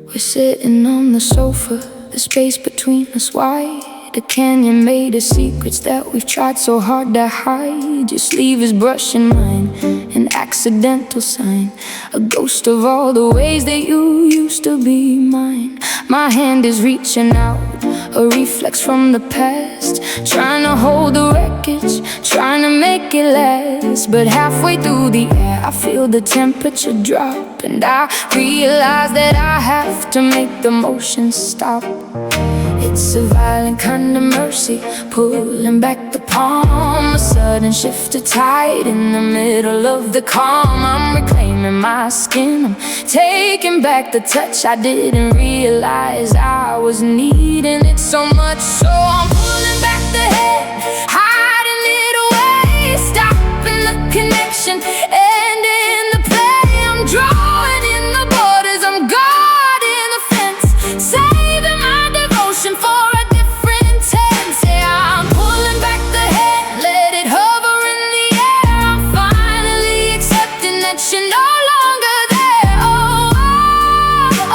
We're sitting on the sofa, the space between us wide. A canyon made of secrets that we've tried so hard to hide. Your sleeve is brushing mine, an accidental sign, a ghost of all the ways that you used to be mine. My hand is reaching out, a reflex from the past, trying to hold the wreckage, trying to make it last. But halfway through the air I feel the temperature drop, and I realize that I have to make the motion stop. It's a violent kind of mercy, pulling back the palm. A sudden shift of tide in the middle of the calm. I'm reclaiming my skin, I'm taking back the touch I didn't realize I was needing it so much. So I'm pulling back the head, hiding it away, stopping the connection, ending the play. I'm drawing in the borders, I'm guarding the fence, saving my devotion for a different tense. Yeah, I'm pulling back the head, let it hover in the air. I'm finally accepting that you're no longer there. Oh,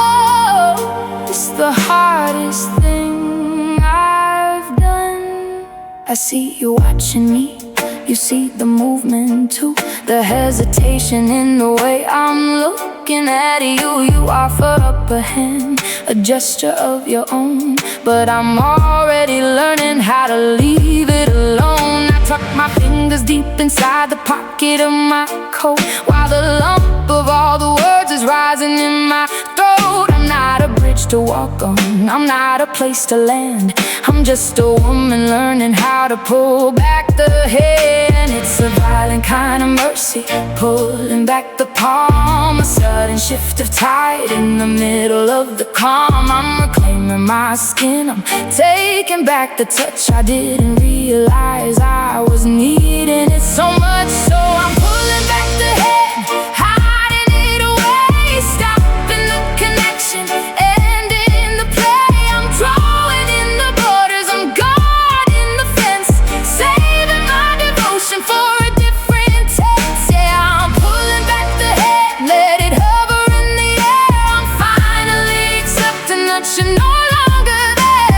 oh, it's the hardest thing I've done. I see you watching me, you see the movement too, the hesitation in the way I'm looking looking at you, you offer up a hand, a gesture of your own. But I'm already learning how to leave it alone. I tuck my fingers deep inside the pocket of my coat, while the lump of all the words is rising in my throat. I'm not a bridge to walk on, I'm not a place to land. I'm just a woman learning how to pull back the hand. It's a violent kind of mercy, pulling back the palm, a sudden shift of tide in the middle of the calm. I'm reclaiming my skin, I'm taking back the touch I didn't realize I was needing it so much. So I'm pulling back the head, hiding it away, stopping the connection, ending the play. I'm drawing in the borders, I'm guarding the fence, saving my devotion for a different tense. Yeah, I'm pulling back the head, let it hover in the air. I'm finally accepting that you're no longer there.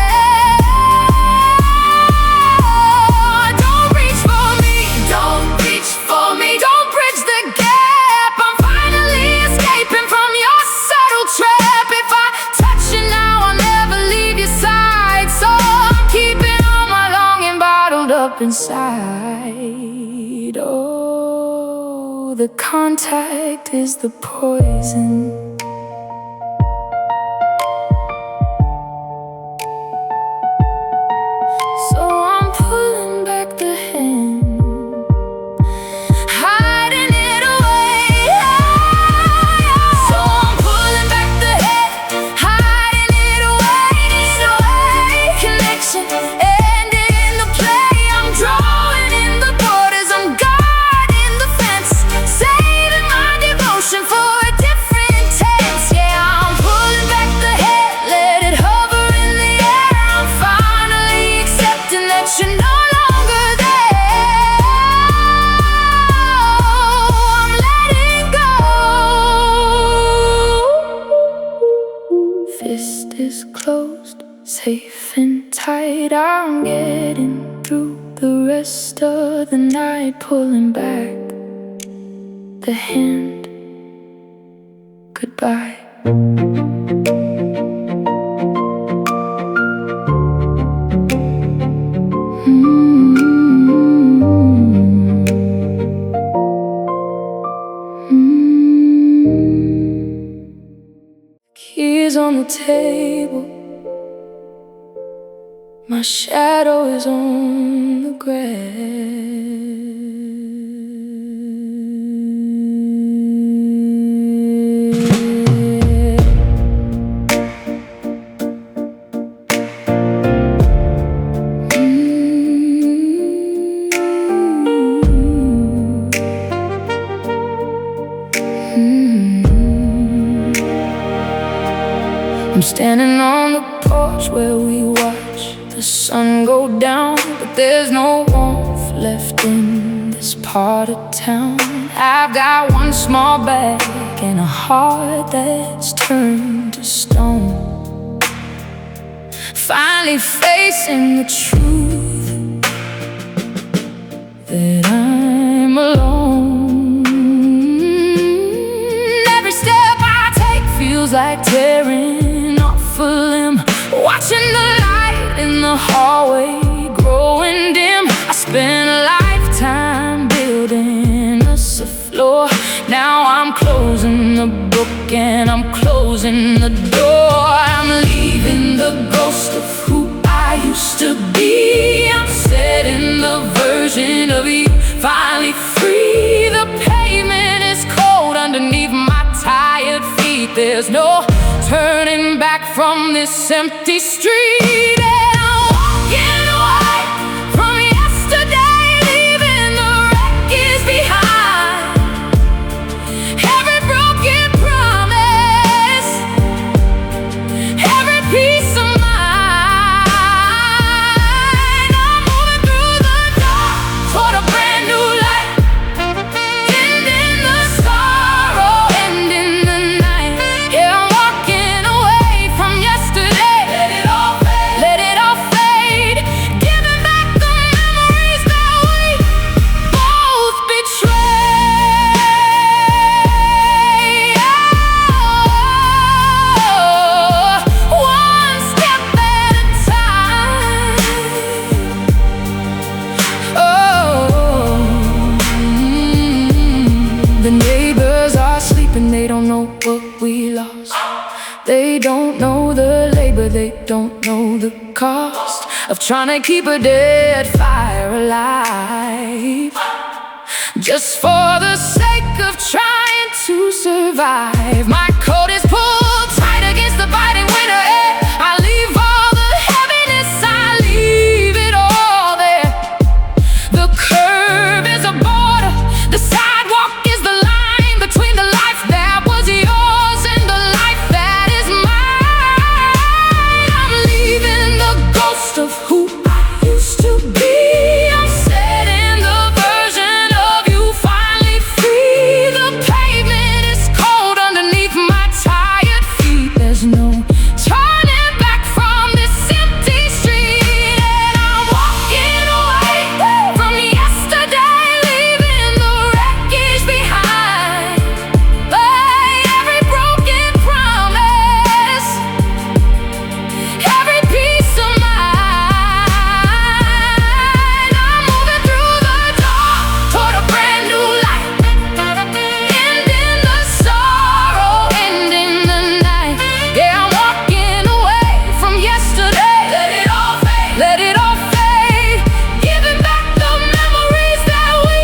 Don't reach for me, don't reach for me, don't bridge the gap. I'm finally escaping from your subtle trap. If I touch you now, I'll never leave your side. So I'm keeping all my longing bottled up inside. Oh, the contact is the poison. So I'm pulling back the hand, hiding it away. So I'm pulling back the head, hiding it away. Connection, ending the play. I'm drawing in the borders, I'm guarding the fence, saving my devotion for a different tense. Yeah, I'm pulling back the head, let it hover in the air. I'm finally accepting that you're no longer there. I'm letting go. Fist is closed, safe and tight. I'm getting through the rest of the night, pulling back the hand. Goodbye. Keys on the table, my shadow is on the grass. I'm standing on the porch where we watch the sun go down, but there's no warmth left in this part of town. I've got one small bag and a heart that's turned to stone. Finally facing the truth that I'm alone. Every step I take feels like tearing off a limb, watching the light in the hallway growing dim. I spent a lifetime building us a floor. Now I'm closing the book and I'm closing the door. I'm leaving the ghost of who I used to be. I'm setting the version of you finally free. The pavement is cold underneath my tired feet. There's no turning back from this empty street. And I'm walking away from yesterday, leaving the wreckage behind. Every broken promise, every piece of mine. I'm moving through the dark toward a brand new light, ending the sorrow, ending the night. Yeah, I'm walking away from yesterday. Let it all fade. but they don't know the cost of trying to keep a dead fire alive, just for the sake of trying to survive. My coat is pulled tight against the biting winter air. I leave all the heaviness, I leave it all there. The curb is a border, the sidewalk is the line between the life that was yours and the life that is mine. I'm leaving the ghost of who I used to be. I'm setting the version of you finally free. The pavement is cold underneath my tired feet. There's no turning back from this empty street, and I'm walking away from yesterday, leaving the wreckage behind. But every broken promise, every piece of mine, I'm moving through the dark toward a brand new light, ending the sorrow, ending the night. Yeah, I'm walking away from yesterday. Let it all fade, let it all fade, giving back the memories that we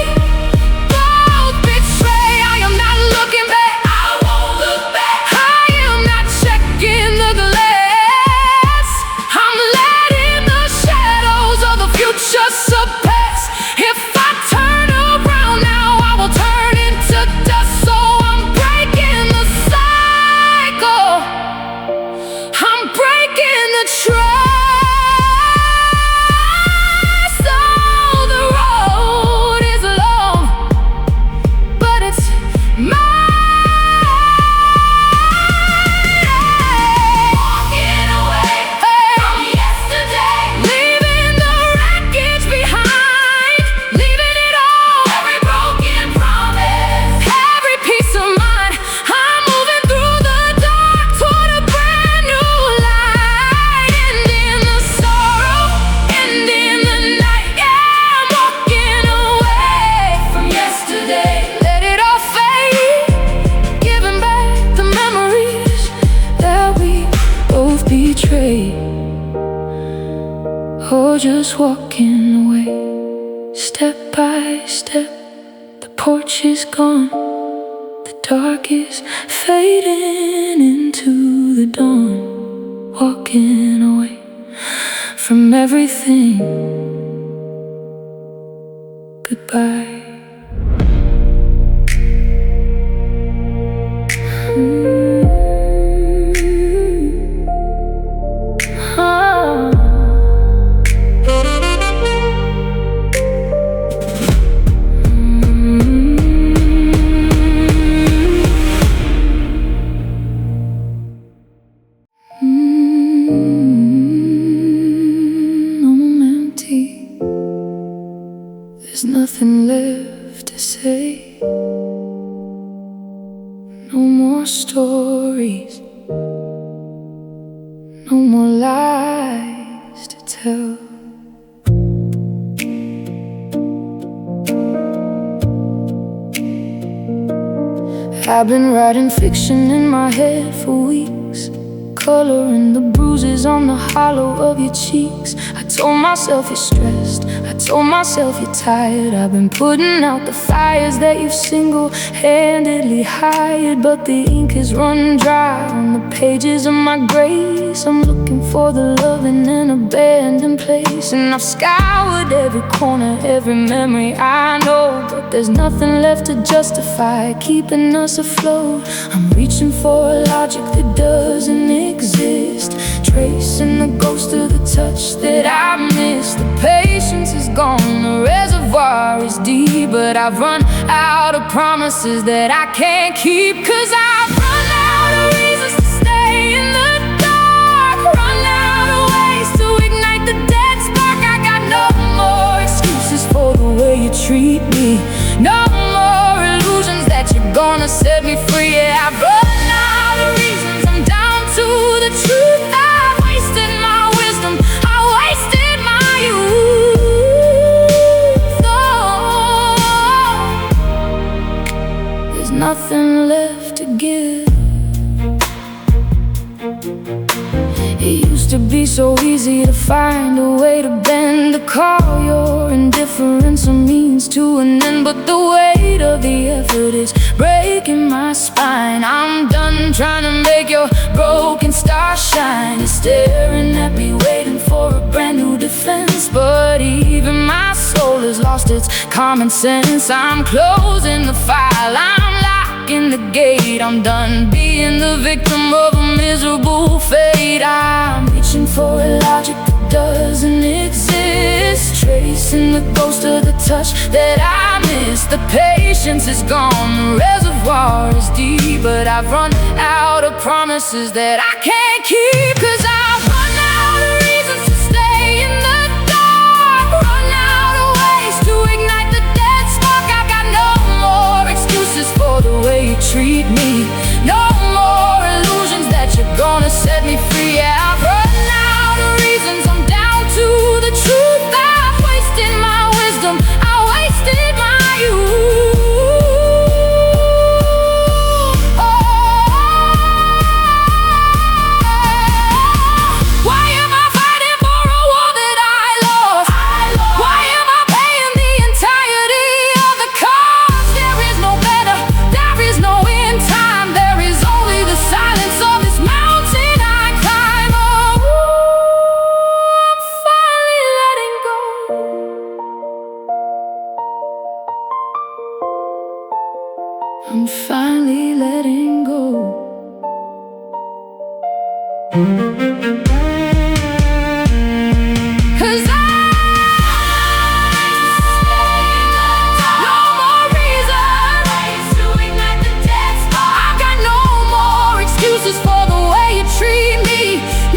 both betray. I am not looking back, I won't look back. I am not checking the glass. I'm letting the shadows of the future surpass. If I turn around now, I will turn into dust. So I'm breaking the cycle, I'm breaking the trust. So the road is long, but it's mine. Walking away from yesterday, leaving the wreckage behind, leaving it all, every broken promise, every piece of mine. I'm moving through the dark toward a brand new light, ending the sorrow, ending the night. Yeah, I'm walking away from yesterday. Let it all fade, giving back the memories that we both betrayed. Oh, just walking away, step by step. The porch is gone, the dark is fading into the dawn. Walking away from everything. Goodbye. I'm empty. There's nothing left to say. No more stories, no more lies to tell. I've been writing fiction in my head for weeks, coloring the bruises on the hollow of your cheeks. I told myself you're stressed, I told myself you're tired. I've been putting out the fires that you've single-handedly hired, but the ink is running dry on the pages of my grace. I'm looking for the love in an abandoned place, and I've scoured every corner, every memory I know, but there's nothing left to justify keeping us afloat. I'm reaching for a logic that doesn't exist, tracing the ghost of the touch that I missed. The patience is gone, the reservoir is deep, but I've run out of promises that I can't keep. 'Cause I've run out of reasons to stay in the dark, run out of ways to ignite the dead spark. I got no more excuses for the way you treat me, no more illusions that you're gonna set me free. Yeah, I've run out of reasons, I'm down to the truth. I've wasted my wisdom, I wasted my youth. Oh, there's nothing left to give. to be so easy to find a way to bend, to call your indifference a means to an end. But the weight of the effort is breaking my spine. I'm done trying to make your broken star shine. You're staring at me, waiting for a brand new defense. But even my soul has lost its common sense. I'm closing the file, I'm locking the gate. I'm done being the victim of a miserable fate. I'm reaching for a logic that doesn't exist, tracing the ghost of the touch that I missed. The patience is gone, the reservoir is deep, but I've run out of promises that I can't keep. 'Cause I've run out of reasons to stay in the dark, run out of ways to ignite the dead spark. I've got no more excuses for the way you treat me, no more illusions that you're gonna set me free. Yeah, I've run out of reasons, I'm down to the truth. I've wasted my wisdom, I wasted my youth. Why am I fighting for a war that I lost? Why am I paying the entirety of the cost? There is no better, there is no end time. There is only the silence of this mountain I climb. Oh, I'm finally letting go. I'm finally letting go. 'Cause no more reasons to ignite the dead spark. I've got no more excuses for the way you treat me,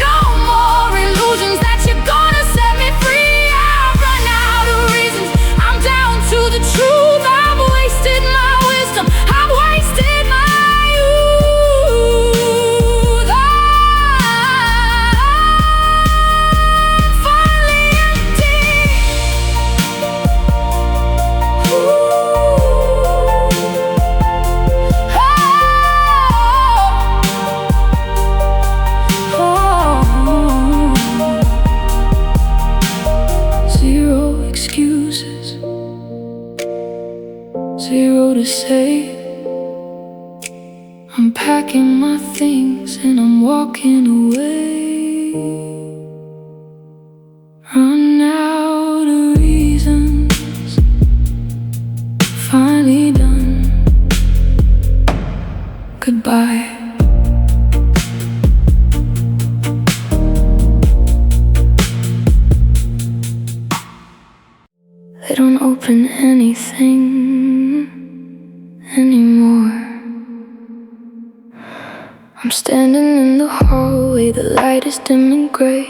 no more illusions that you're gonna set me free. I've run out of reasons, I'm down to the truth. I've wasted my wisdom, I've wasted my youth. I'm finally empty. Zero excuses, zero to say. I'm packing my things and I'm walking away. Run out of reasons, finally done. Goodbye. They don't open anything anymore. I'm standing in the hallway, the light is dim and gray.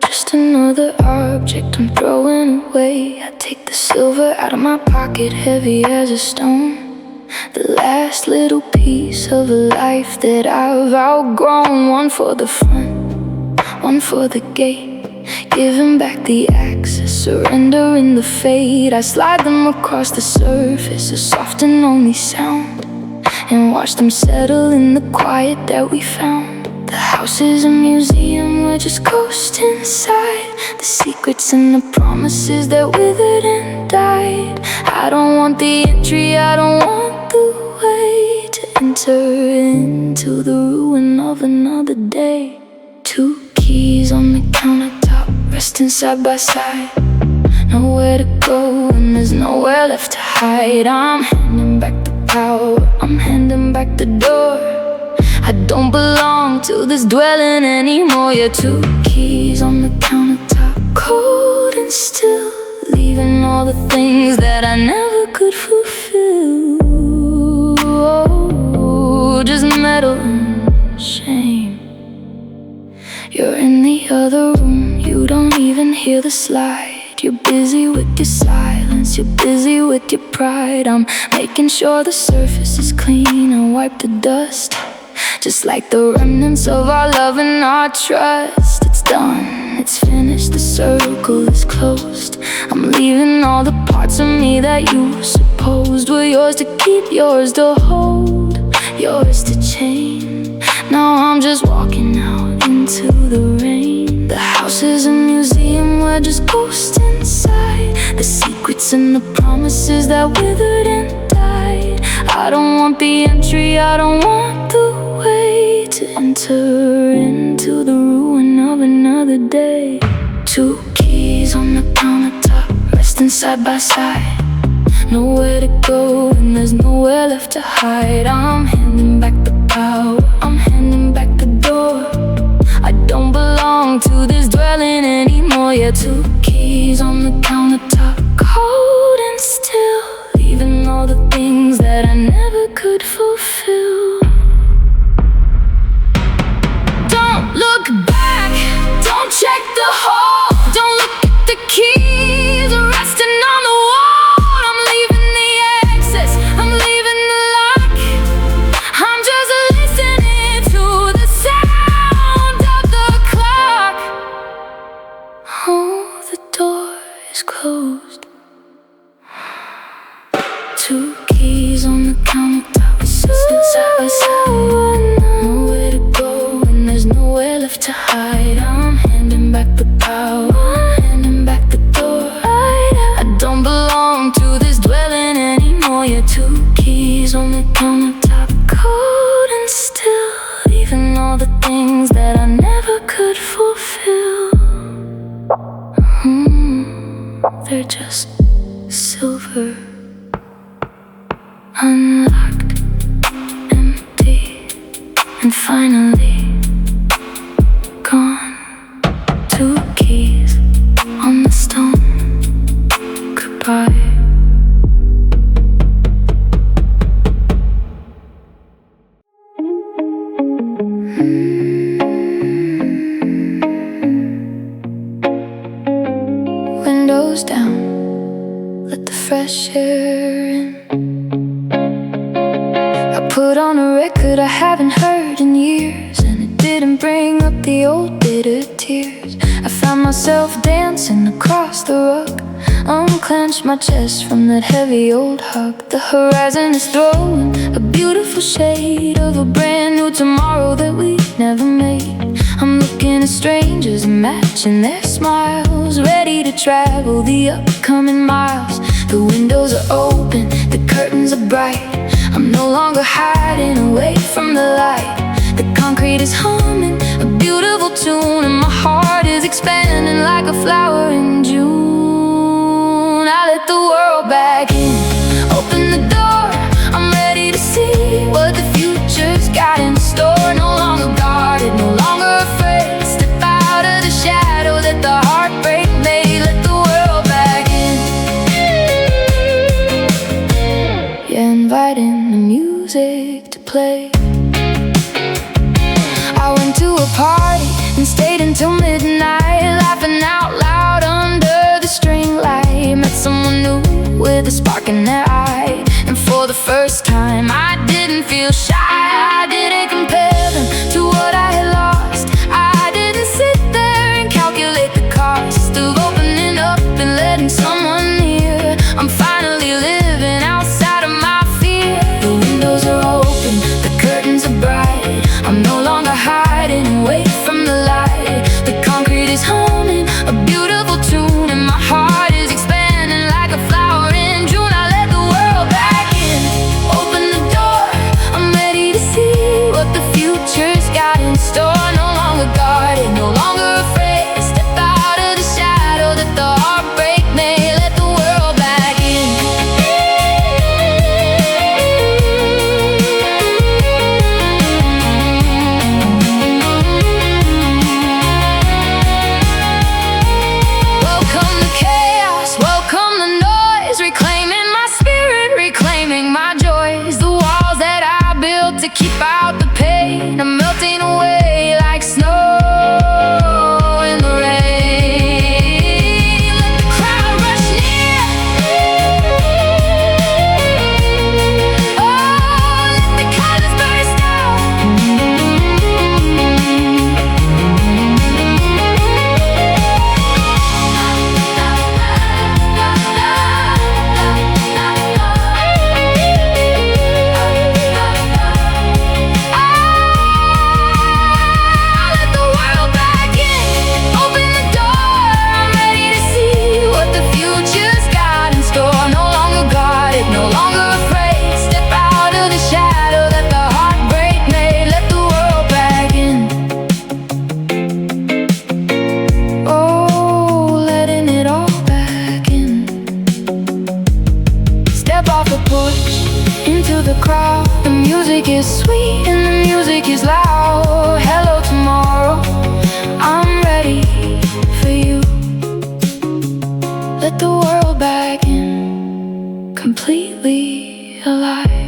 Just another object I'm throwing away. I take the silver out of my pocket, heavy as a stone. The last little piece of a life that I've outgrown. One for the front, one for the gate. Giving back the access, surrendering the fate. I slide them across the surface, a soft and only sound, and watch them settle in the quiet that we found. The house is a museum, we're just ghosts inside. The secrets and the promises that withered and died. I don't want the entry, I don't want the way to enter into the ruin of another day. Two keys on the countertop, resting side by side. Nowhere to go and there's nowhere left to hide. I'm handing back the power, I'm handing back the door. I don't belong to this dwelling anymore. Yeah, two keys on the countertop, cold and still, leaving all the things that I never could fulfill. Oh, just metal and shame. You're in the other room, you don't even hear the slide. You're busy with your silence, you're busy with your pride. I'm making sure the surface is clean and wipe the dust, just like the remnants of our love and our trust. It's done, it's finished, the circle is closed. I'm leaving all the parts of me that you supposed were yours to keep, yours to hold, yours to change. Now I'm just walking out into the rain. house is a museum where just ghosts inside. The secrets and the promises that withered and died. I don't want the entry, I don't want the way to enter into the ruin of another day. 2 keys on the countertop, resting side by side. Nowhere to go and there's nowhere left to hide. I'm handing back the power, I'm handing back the door. I don't belong to this dwelling anymore. Yeah, 2 keys on the countertop, cold and still, leaving all the things that I never could fulfill. Don't look back, don't check the hall, don't look at the keys resting on the wall. I'm leaving the access, I'm leaving the lock. I'm just listening to the sound of the clock. Oh, the door is closed. 2 keys on the countertop, resting side by side. Nowhere to go and there's nowhere left to hide. I'm handing back the power, I'm handing back the door. I don't belong to this dwelling anymore. Yeah, 2 keys on the countertop, cold and still, leaving all the things that I never could fulfill. They're just silver, unlocked, empty, and finally gone. 2 keys on the stone, goodbye. Windows down, let the fresh air in. I put on a record I haven't heard in years, and it didn't bring up the old bitter tears. I found myself dancing across the rug, unclenched my chest from that heavy old hug. The horizon is throwing a beautiful shade of a brand new tomorrow that we never made. I'm looking at strangers and matching their smiles, ready to travel the upcoming miles. The windows are open, the curtains are bright. I'm no longer hiding away from the light. The concrete is humming a beautiful tune, and my heart is expanding like a flower in June. I let the world back in, open the door. I'm ready to see what the future's got in store. No longer guarded, no longer afraid. Step out of the shadow that the heartbreak made. Let the world back in. Yeah, inviting the music to play. I went to a party and stayed until midnight, laughing out loud under the string light. Met someone new with a spark in their eye, and for the first time I didn't feel shy. I didn't compare them to what I had lost. I didn't sit there and calculate the cost of opening up and letting someone near. I'm finally living outside of my fear. The windows are open, the curtains are bright. I'm no longer hiding away from the light. The concrete is humming a beautiful tune, and my heart is expanding like a flower in June. I let the world back in, open the door. I'm ready completely alive.